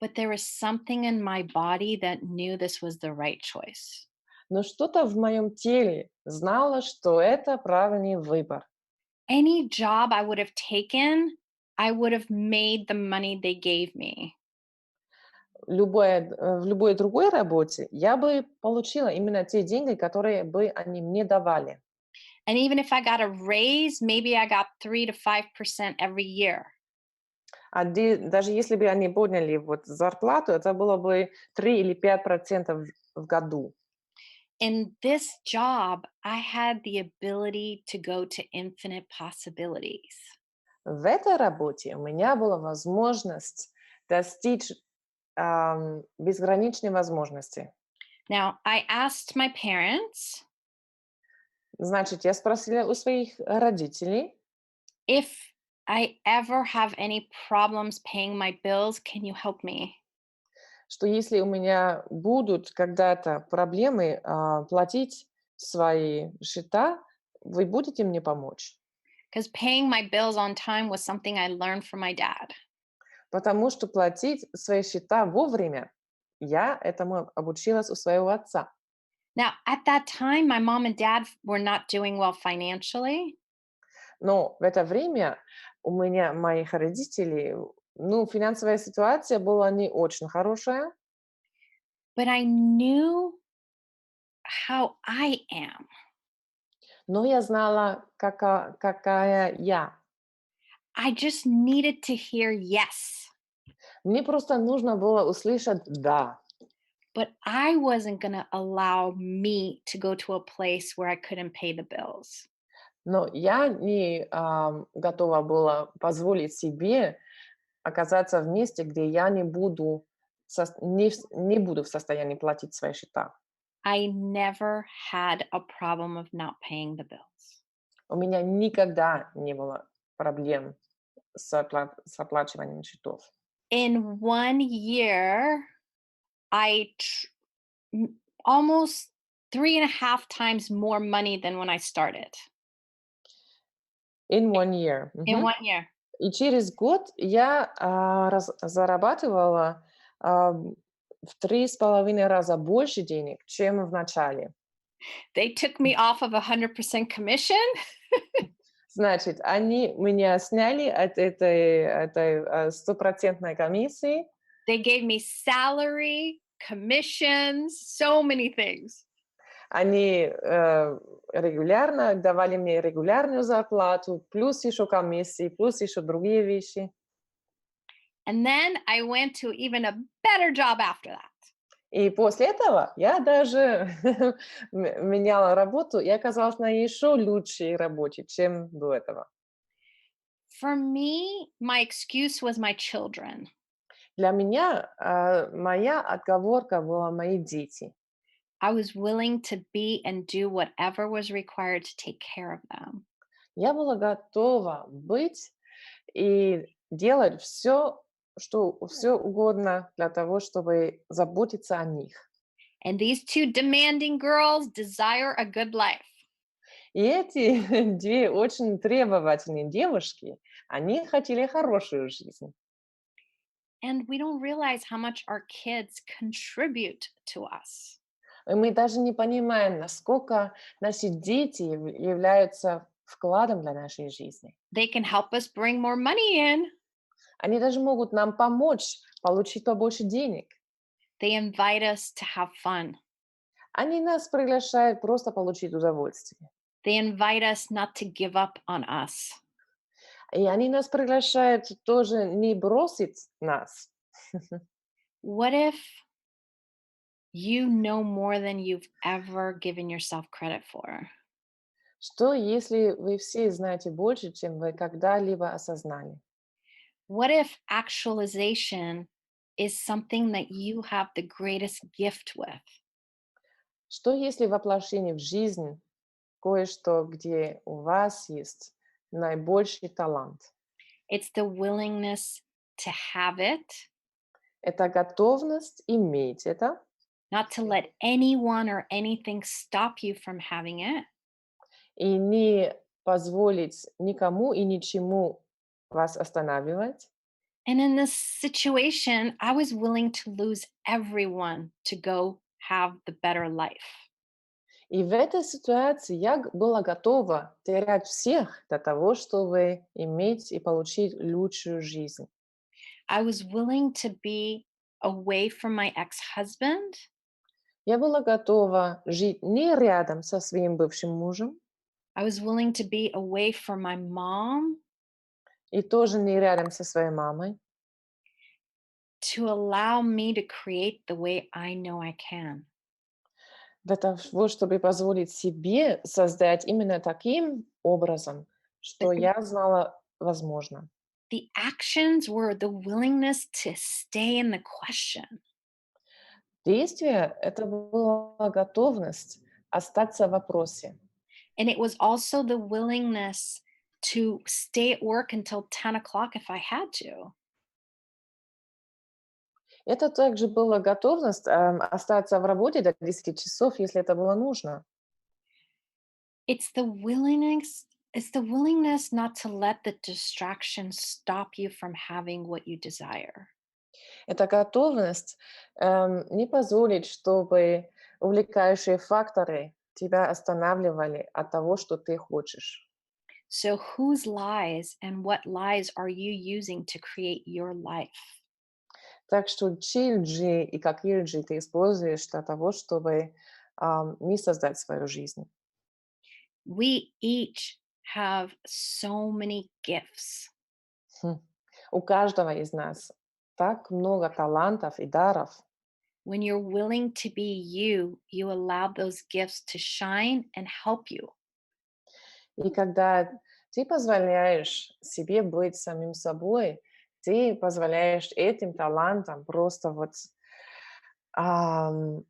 But there was something in my body that knew this was the right choice. Но что-то в моем теле знало, что это правильный выбор. Any job I would have taken, I would have made the money they gave me. В любой другой работе я бы получила именно те деньги, которые бы они мне давали. And even if I got a raise, maybe I got 3 to 5% every year. Даже если бы они подняли вот зарплату, это было бы 3 или 5% в году. In this job, I had the ability to go to infinite possibilities. В этой работе у меня была возможность достичь безграничной возможности. Now, I asked my parents Значит, я спросила у своих родителей, if I ever have any problems paying my bills, can you help me? что если у меня будут когда-то проблемы платить свои счета, вы будете мне помочь? Because paying my bills on time was something I learned from my dad. Потому что платить свои счета вовремя, я этому обучилась у своего отца. Now, at that time, my mom and dad were not doing well financially. Но в это время у меня, моих родителей, финансовая ситуация была не очень хорошая, But I knew how I am. но я знала, какая я. I just needed to hear yes. Мне просто нужно было услышать «да». But I wasn't going to allow me to go to a place where I couldn't pay the bills. Но я не готова была позволить себе оказаться в месте, где я не буду в состоянии платить свои счета. I never had a problem of not paying the bills. У меня никогда не было проблем с оплачиванием счетов. In 1 year, almost 3.5 times more money than when I started. In 1 year. In 1 year. И через год я зарабатывала в 3,5 раза больше денег, чем в начале. They took me off of 100% commission. Значит, они меня сняли от этой стопроцентной комиссии. They gave me salary, commissions, so many things. Они регулярно давали мне регулярную зарплату, плюс еще комиссии, плюс еще другие вещи. And then I went to even a better job after that. И после этого я даже меняла работу и оказалась на еще лучшей работе, чем до этого. For me, my excuse was my children. Для меня моя отговорка была мои дети. I was willing to be and do whatever was required to take care of them. Я была готова быть и делать все угодно для того, чтобы заботиться о них. And these two demanding girls desire a good life. И эти две очень требовательные девушки, они хотели хорошую жизнь. And we don't realize how much our kids contribute to us. И мы даже не понимаем, насколько наши дети являются вкладом для нашей жизни. They can help us bring more money in. Они даже могут нам помочь получить побольше денег. They invite us to have fun. Они нас приглашают просто получить удовольствие. They invite us not to give up on us. И они нас приглашают тоже не бросить нас. What if you know more than you've ever given yourself credit for? Что, если вы все знаете больше, чем вы когда-либо осознали? What if actualization is something that you have the greatest gift with? Что если воплощение в жизнь кое-что, где у вас есть наибольший талант? It's the willingness to have it, Это готовность иметь это not to let anyone or anything stop you from having it. и не позволить никому и ничему вас останавливать. And in this situation, I was willing to lose everyone to go have the better life. И в этой ситуации я была готова терять всех для того, чтобы иметь и получить лучшую жизнь. I was willing to be away from my ex-husband. Я была готова жить не рядом со своим бывшим мужем I was willing to be away from my mom и тоже не рядом со своей мамой, to allow me to create the way I know I can. для того, чтобы позволить себе создать именно таким образом, что But я знала возможно. the actions were the willingness to stay in the question. Действие — это была готовность остаться в вопросе. And it was also the willingness to stay at work until 10 o'clock if I had to. Это также была готовность остаться в работе до 10 часов, если это было нужно. It's the willingness not to let the distractions stop you from having what you desire. Это готовность не позволить, чтобы увлекающие факторы тебя останавливали от того, что ты хочешь. So whose lies and what lies are you using to create your life? Так что чьи лжи и какие лжи ты используешь для того, чтобы не создать свою жизнь. We each have so many gifts. Хм. У каждого из нас так много талантов и даров. When you're willing to be you, you allow those gifts to shine and help you. И когда ты позволяешь себе быть самим собой, ты позволяешь этим талантам просто вот ам,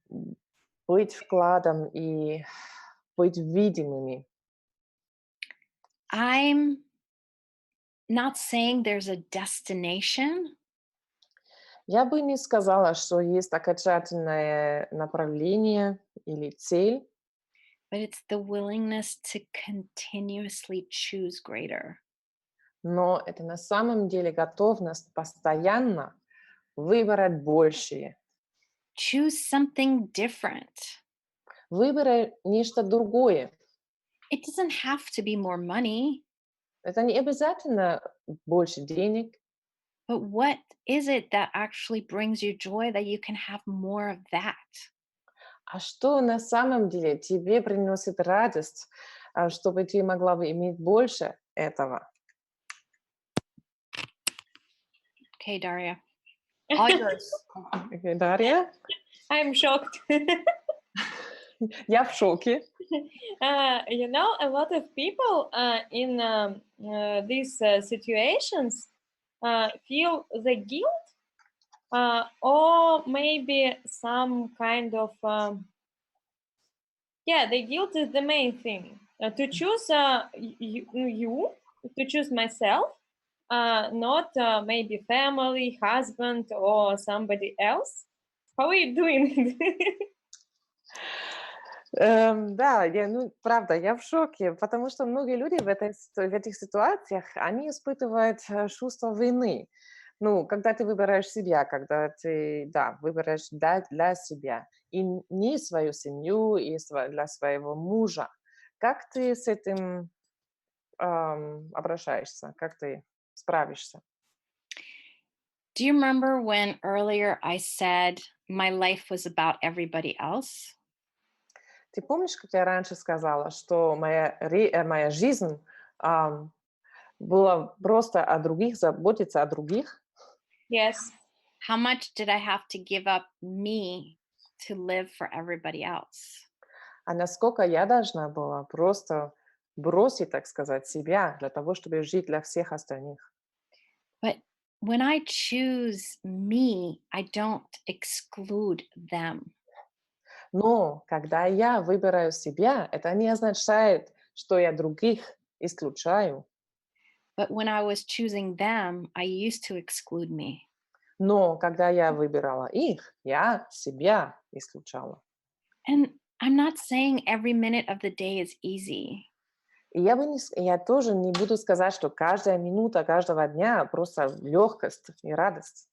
быть вкладом и быть видимыми. I'm not saying there's a destination, Я бы не сказала, что есть окончательное направление или цель, but it's the willingness to continuously choose greater. но это на самом деле готовность постоянно выбирать большее, Choose something different. выбирать нечто другое. It doesn't have to be more money, Это не обязательно больше денег, but what is it that actually brings you joy that you can have more of that? а что на самом деле тебе приносит радость, чтобы ты могла бы иметь больше этого. Okay, Daria. All yours. Дарья, I'm shocked. я в шоке. You know, a lot of people in these situations feel the guilt or maybe some kind of the guilt is the main thing to choose you to choose myself, not maybe family, husband, or somebody else. How are you doing? Да, правда, я в шоке, потому что многие люди в этих ситуациях, они испытывают чувство вины. Ну, когда ты выбираешь себя, когда ты, выбираешь для себя, и не свою семью, и для своего мужа. Как ты с этим обращаешься? Как ты справишься? Do you remember when earlier I said my life was about everybody else? Ты помнишь, как я раньше сказала, что моя жизнь была просто о других, заботиться о других? Yes. How much did I have to give up me to live for everybody else? А насколько я должна была просто бросить, так сказать, себя для того, чтобы жить для всех остальных? But when I choose me, I don't exclude them. Но когда я выбираю себя, это не означает, что я других исключаю. But when I was choosing them, I used to exclude me. Но когда я выбирала их, я себя исключала. And I'm not saying every minute of the day is easy. И я тоже не буду сказать, что каждая минута каждого дня просто легкость и радость.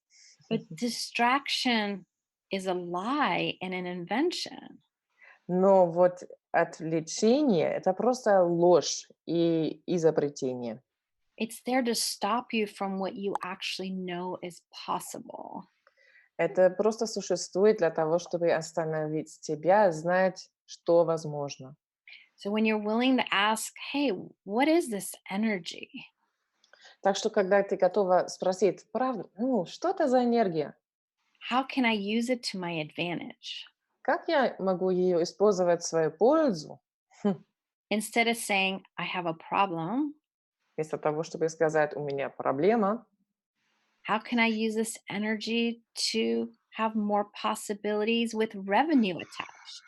But distraction is a lie and an invention. Но вот отвлечение — это просто ложь и изобретение. It's there to stop you from what you actually know is possible. Это просто существует для того, чтобы остановить тебя, знать, что возможно. So when you're willing to ask, hey, what is this energy? Так что, когда ты готова спросить, правда, что это за энергия? How can I use it to my advantage? Как я могу ее использовать в свою пользу? Instead of saying, I have a problem, Вместо того, чтобы сказать, у меня проблема, how can I use this energy to have more possibilities with revenue attached?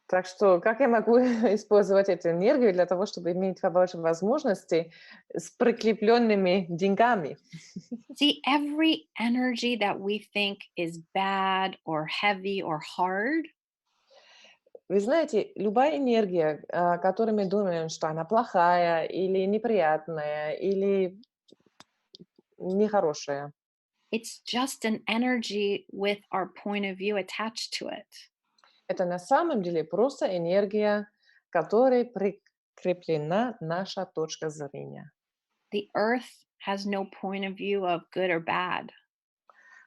так что как я могу использовать эту энергию для того, чтобы иметь побольше возможностей с прикрепленными деньгами? See, every energy that we think is bad or heavy or hard, Вы знаете, любая энергия, о которой мы думаем, что она плохая или неприятная, или нехорошая, it's just an energy with our point of view attached to it. это на самом деле просто энергия, которой прикреплена наша точка зрения. The earth has no point of view of good or bad.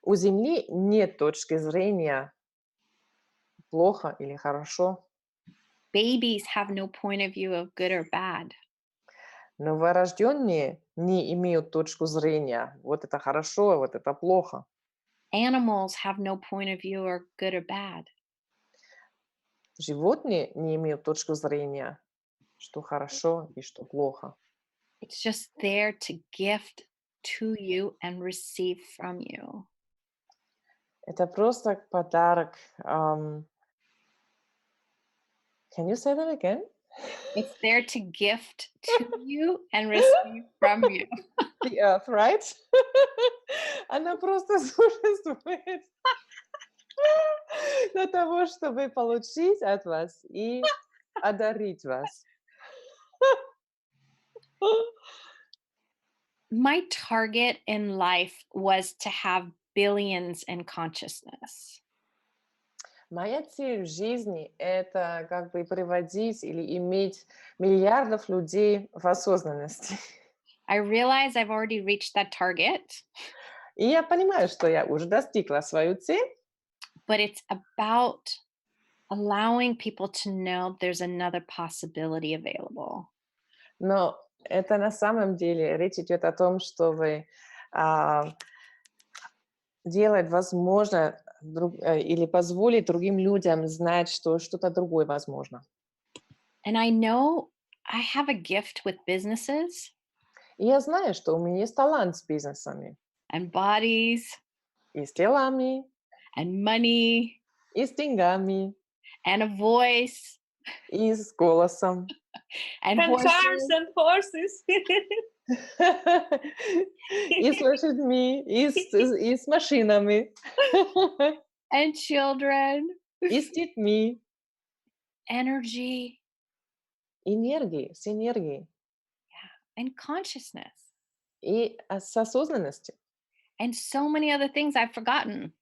У Земли нет точки зрения плохо или хорошо. Babies have no point of view of good or bad. Новорожденные не имеют точку зрения. Вот это хорошо, а вот это плохо. Animals have no point of view or good or bad. Животные не имеют точку зрения, что хорошо и что плохо. It's just there to gift to you and receive from you. Это просто pодарок. Can you say that again? It's there to gift to you and receive from you. The earth, right? Она просто существует для того, чтобы получить от вас и одарить вас. My target in life was to have billions in consciousness. Моя цель в жизни — это как бы приводить или иметь миллиардов людей в осознанности. I realize I've already reached that target, И я понимаю, что я уже достигла свою цель, but it's about allowing people to know there's another possibility available. но это на самом деле речь идет о том, чтобы делать возможно или позволить другим людям знать, что что-то другое возможно. And I know I have a gift with businesses И я знаю, что у меня есть талант с бизнесами, and bodies и с телами, and money и с деньгами, and a voice и с голосом. and And cars horses and horses. И с лошадьми, и с машинами, and children, и с детьми. energy Энергии, с энергией. and consciousness, И с осознанностью. and so many other things I've forgotten.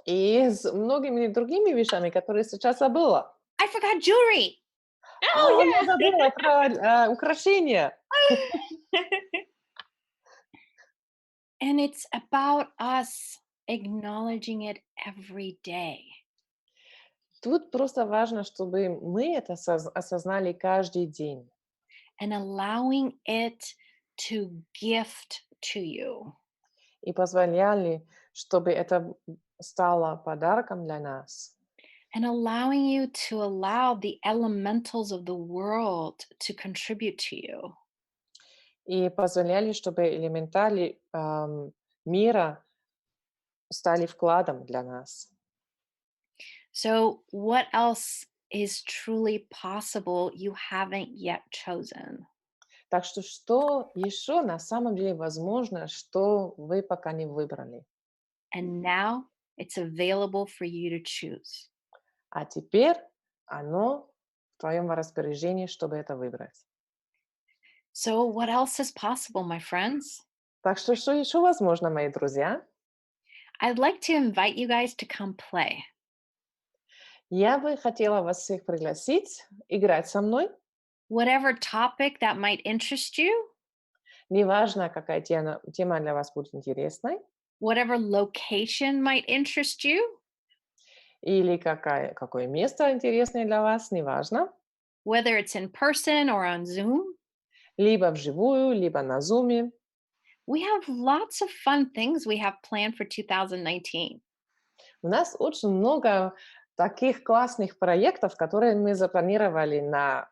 И с многими другими вещами, которые сейчас забыла. I forgot jewelry. Oh, Я забыла про украшения. And it's about us acknowledging it every day. Тут просто важно, чтобы мы это осознали каждый день. And allowing it to gift to you. И позволяли, чтобы это стало подарком для нас. And allowing you to allow the elementals of the world to contribute to you. И позволяли, чтобы элементали мира стали вкладом для нас. So, what else is truly possible you haven't yet chosen? Так что еще на самом деле возможно, что вы пока не выбрали? And now it's available for you to choose. А теперь оно в твоем распоряжении, чтобы это выбрать. So, what else is possible, my friends? Так что еще возможно, мои друзья? I'd like to invite you guys to come play. Я бы хотела вас всех пригласить играть со мной. Whatever topic that might interest you, Неважно, какая тема для вас будет интересной, whatever location might interest you, или какое место интересное для вас, неважно. whether it's in person or on Zoom. Либо вживую, либо на Zoom. We have lots of fun things we have planned for 2019. У нас очень много таких классных проектов, которые мы запланировали на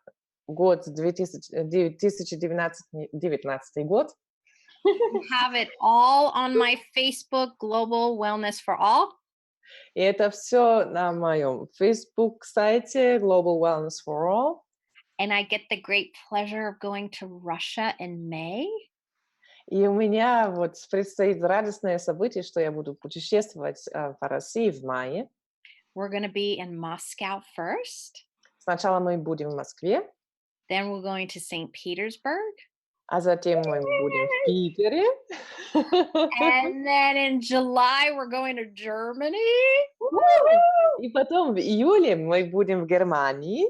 год 2019 год. You have it all on my Facebook Global Wellness for All. И это все на моем Facebook-сайте Global Wellness for All. And I get the great pleasure of going to Russia in May. И у меня вот предстоит радостное событие, что я буду путешествовать по России в мае. We're going to be in Moscow first. Сначала мы будем в Москве, Then we're going to St. Petersburg. а затем мы будем в Питере. And then in July, we're going to Germany. И потом в июле мы будем в Германии.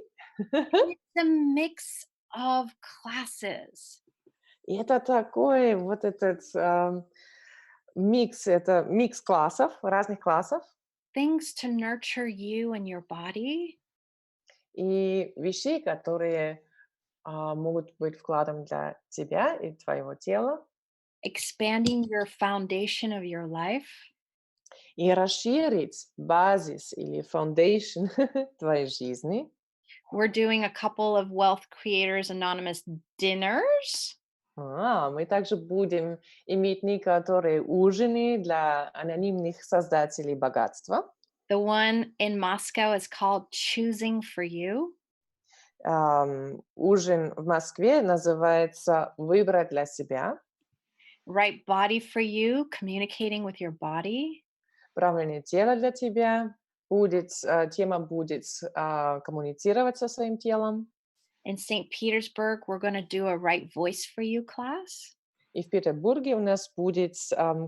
It's a mix of classes. И это такой вот этот микс, это микс классов, разных классов. Things to nurture you and your body. И вещей, которые могут быть вкладом для тебя и твоего тела. Expanding your foundation of your life. И расширить базис или foundation твоей жизни. We're doing a couple of Wealth Creators Anonymous dinners. Мы также будем иметь некоторые ужины для анонимных создателей богатства. The one in Moscow is called Choosing for You. Ужин в Москве называется «Выбрать для себя». Right body for you, communicating with your body. Правильное тело для тебя. Тема будет коммуницировать со своим телом. In St. Petersburg, we're going to do a Right Voice for You class. И в Петербурге у нас будет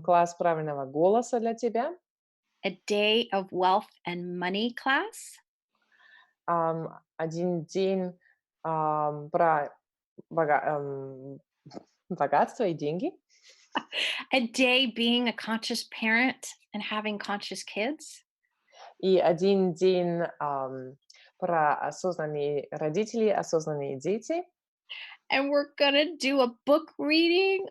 класс правильного голоса для тебя. A Day of Wealth and Money class. Один день про богатство и деньги. A day being a conscious parent and having conscious kids. И один день про осознанные родители, осознанные дети. And we're gonna do a book reading.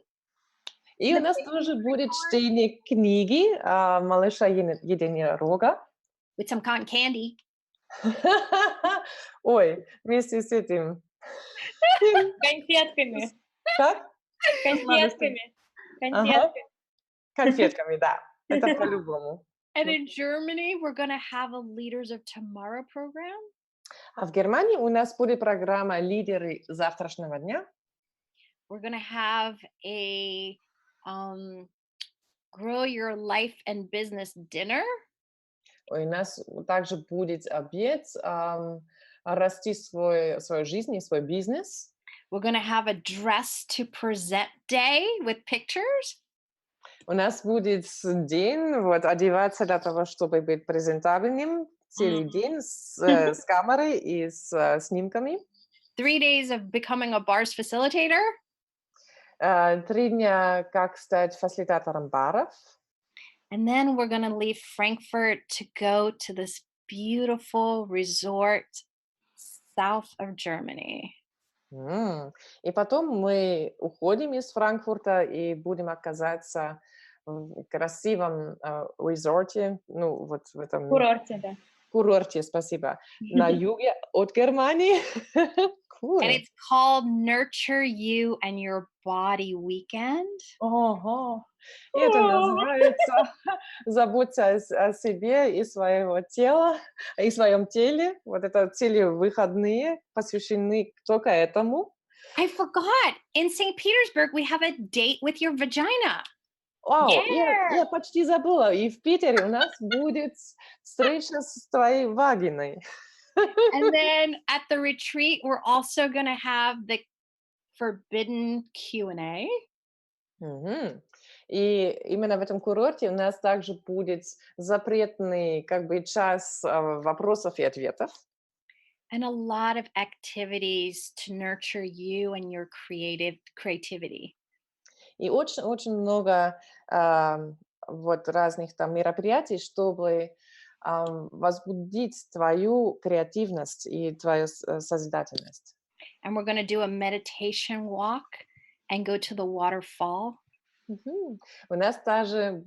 И у нас тоже будет чтение книги малыша единорога. With some cotton candy. Ой, вместе с этим. Конфетками. Как? Конфетками. Ага. Конфетками, да. Это по-любому. And in Germany, we're going to have a Leaders of Tomorrow program. А в Германии у нас будет программа «Лидеры завтрашнего дня». We're going to have a Grow Your Life and Business dinner. У нас также будет обед «Расти свою жизнь и свой бизнес». We're going to have a Dress to Present day with pictures. У нас будет день одеваться для того, чтобы быть презентабельным целый день с камерой и с снимками. 3 days of becoming a bars facilitator. 3 дня, как стать фасилитатором баров. And then we're going to leave Frankfurt to go to this beautiful resort south of Germany. И потом мы уходим из Франкфурта и будем оказаться в красивом резорте, ну вот в этом Курорте, да. курорте, спасибо, на юге от Германии. And it's called Nurture You and Your Body Weekend. Ого. И это называется «Заботься о себе и своего тела, и своем теле». Вот это телевыходные посвящены только этому. I forgot. In St. Petersburg, we have a date with your vagina. Вау, Yeah. я почти забыла. И в Питере у нас будет встреча с твоей вагиной. And then at the retreat, we're also going to have the forbidden Q&A. Мгм. И именно в этом курорте у нас также будет запретный как бы час вопросов и ответов. And a lot of activities to nurture you and your creativity. И очень много вот разных там мероприятий, чтобы возбудить твою креативность и твою созидательность. And we're going to do a meditation walk and go to the waterfall. Мгм. У нас также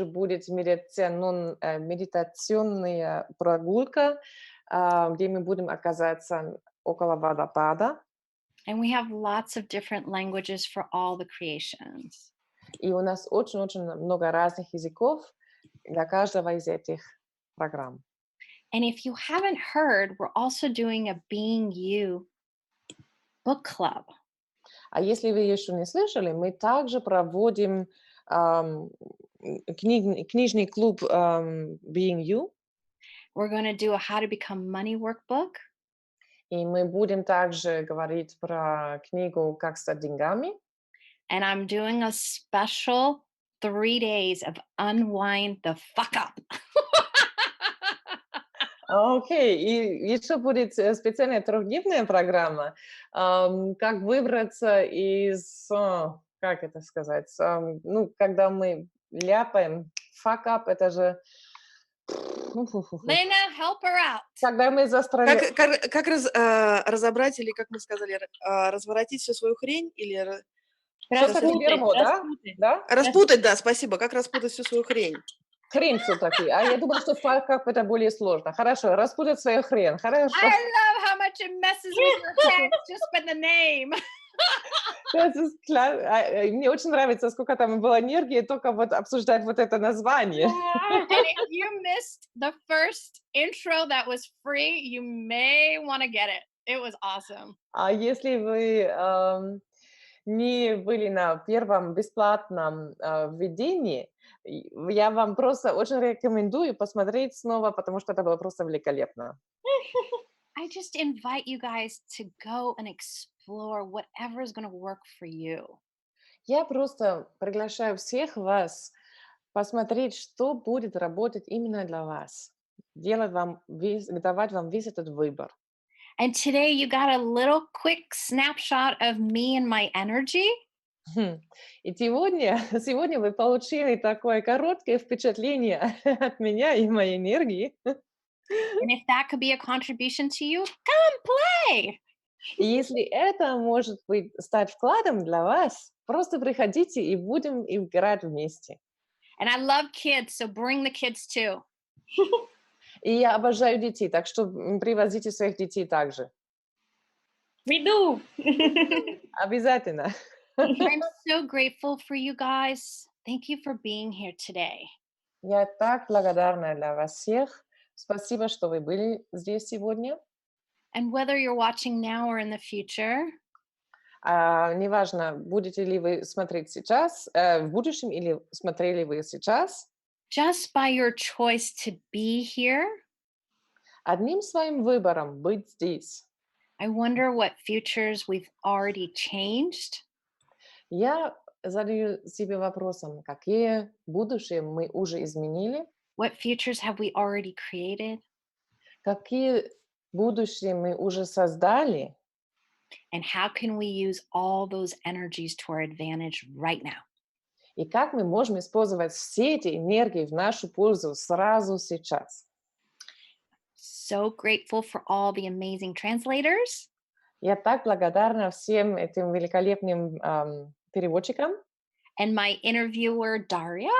будет медитационная прогулка, где мы будем оказаться около водопада. And we have lots of different languages for all the creations. И у нас очень-очень много разных языков для каждого из этих программ. And if you haven't heard, we're also doing a Being You book club. А если вы еще не слышали, мы также проводим книжный клуб Being You, We're going to do a How to Become Money workbook. и мы будем также говорить про книгу «Как стать деньгами». And I'm doing a special 3 days of unwind the fuck up. Окей, и еще будет специальная трехдневная программа, как выбраться из, как это сказать, ну, когда мы ляпаем, fuck up, это же... Lena, help her out. Когда мы застряли... Как разобрать, или, как мы сказали, разворотить всю свою хрень, или... Да? Распутать, да, спасибо. Как распутать всю свою хрень? Хрень все-таки. А я думала, что fuck up это более сложно. Хорошо, распутать свою хрень. Хорошо. I love how much it messes with your head just by the name. Мне очень нравится, сколько там было энергии, только вот обсуждать вот это название. And if you missed the first intro that was free, you may want to get it. It was awesome. А если вы не были на первом бесплатном введении, я вам просто очень рекомендую посмотреть снова, потому что это было просто великолепно. I just invite you guys to go and explore whatever is going to work for you. Я просто приглашаю всех вас посмотреть, что будет работать именно для вас, давать вам весь этот выбор. And today you got a little quick snapshot of me and my energy. И сегодня вы получили такое короткое впечатление от меня и моей энергии. And if that could be a contribution to you, come play. И если это может стать вкладом для вас, просто приходите и будем играть вместе. And I love kids, so bring the kids too. И я обожаю детей, так что привозите своих детей также. We do. Обязательно. I'm so grateful for you guys. Thank you for being here today. Я так благодарна для вас всех. Спасибо, что вы были здесь сегодня. And whether you're watching now or in the future, Неважно, будете ли вы смотреть сейчас, в будущем, или смотрели вы сейчас, just by your choice to be here, одним своим выбором быть здесь, I wonder what futures we've already changed, я задаю себе вопросом, какие будущее мы уже изменили, what futures have we already created, какие будущее мы уже создали, and how can we use all those energies to our advantage right now. и как мы можем использовать все эти энергии в нашу пользу сразу сейчас. So grateful for all the amazing translators. Я так благодарна всем этим великолепным переводчикам And my interviewer, Daria.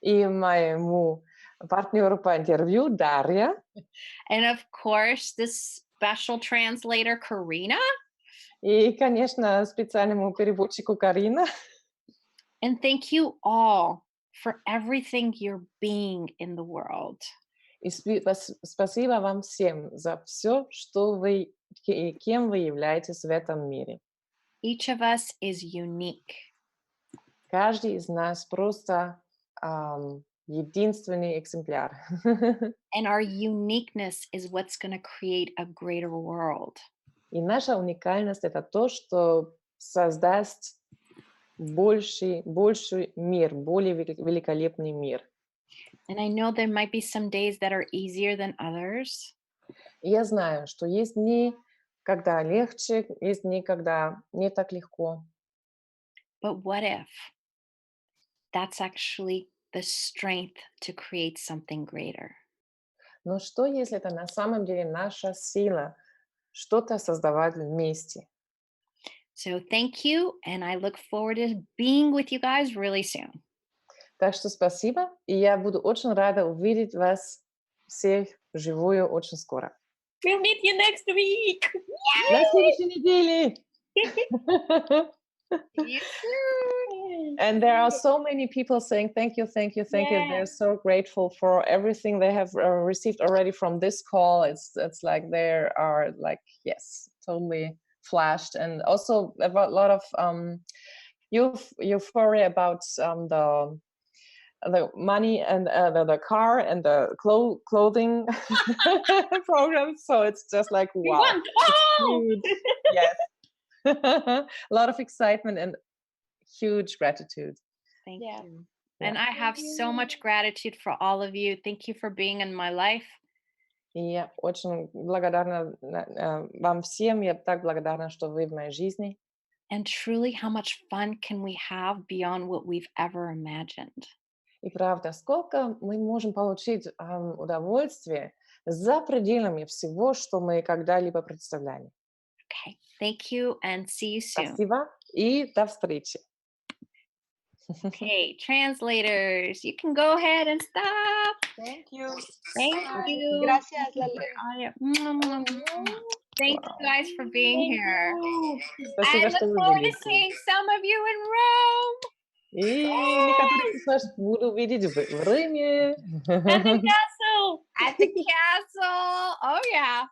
и моему партнеру по интервью Дарья. And of course, this special translator, Karina. И, конечно, специальному переводчику Карина. And thank you all for everything you're being in the world. И спасибо вам всем за все, что вы, кем вы являетесь в этом мире. Each of us is unique. Каждый из нас просто единственный экземпляр. And our uniqueness is what's going to create a greater world. И наша уникальность — это то, что создаст больший мир, более великолепный мир. And I know there might be some days that are easier than others. И я знаю, что есть дни, когда легче, есть дни, когда не так легко. But what if that's actually the strength to create something greater? Но что, если это на самом деле наша сила что-то создавать вместе? So thank you, and I look forward to being with you guys really soon. Так что спасибо, и я буду очень рада увидеть вас всех вживую очень скоро. We'll meet you next week. На следующей неделе! See you soon. And there are so many people saying thank you, thank you, thank you. Yeah. They're so grateful for everything they have received already from this call. It's like they are like, yes, totally flashed. And also a lot of euphoria about the money and the car and the clothing program. So it's just like, wow. Want all! Huge. Yes. A lot of excitement and huge gratitude. Thank Yeah. you. And I have so much gratitude for all of you. Thank you for being in my life. И я очень благодарна вам всем. Я так благодарна, что вы в моей жизни. And truly, how much fun can we have beyond what we've ever imagined? И правда, сколько мы можем получить удовольствия за пределами всего, что мы когда-либо представляли. Okay. Thank you and see you soon. Спасибо и до встречи. Okay, translators, you can go ahead and stop. Thank you. Thank you. Gracias, Lali. Thank you guys for being here. I Спасибо, что look вы forward были to здесь. seeing some of you in Rome. И некоторых из вас буду видеть в Риме. At the castle. At the castle. Oh, yeah.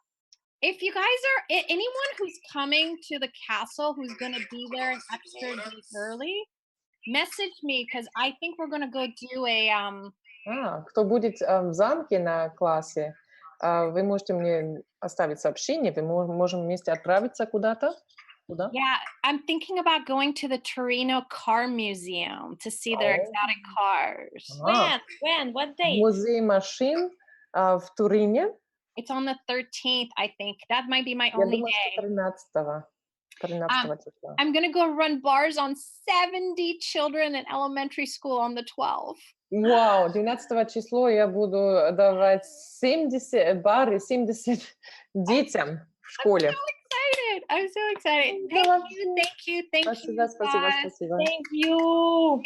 If you guys are anyone who's coming to the castle who's going to be there an extra day early, message me because I think we're going to go do a Кто будет в замке на классе, вы можете мне оставить сообщение, мы можем вместе отправиться куда-то. Куда? Yeah, I'm thinking about going to the Torino Car Museum to see their exotic cars. When? What day? Музей машин в Турине. It's on the 13th, I think. That might be my Я only думаю, day. 13 числа. I'm going to go run bars on 70 children in elementary school on the 12th. Вау, 12 число я буду давать 70 бары 70 детям в школе. I'm so excited. Thank you. Спасибо. Thank you.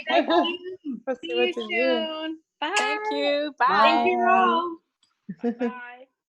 Спасибо See you тебе. soon. Bye. Thank you. Bye. Thank you all. Bye.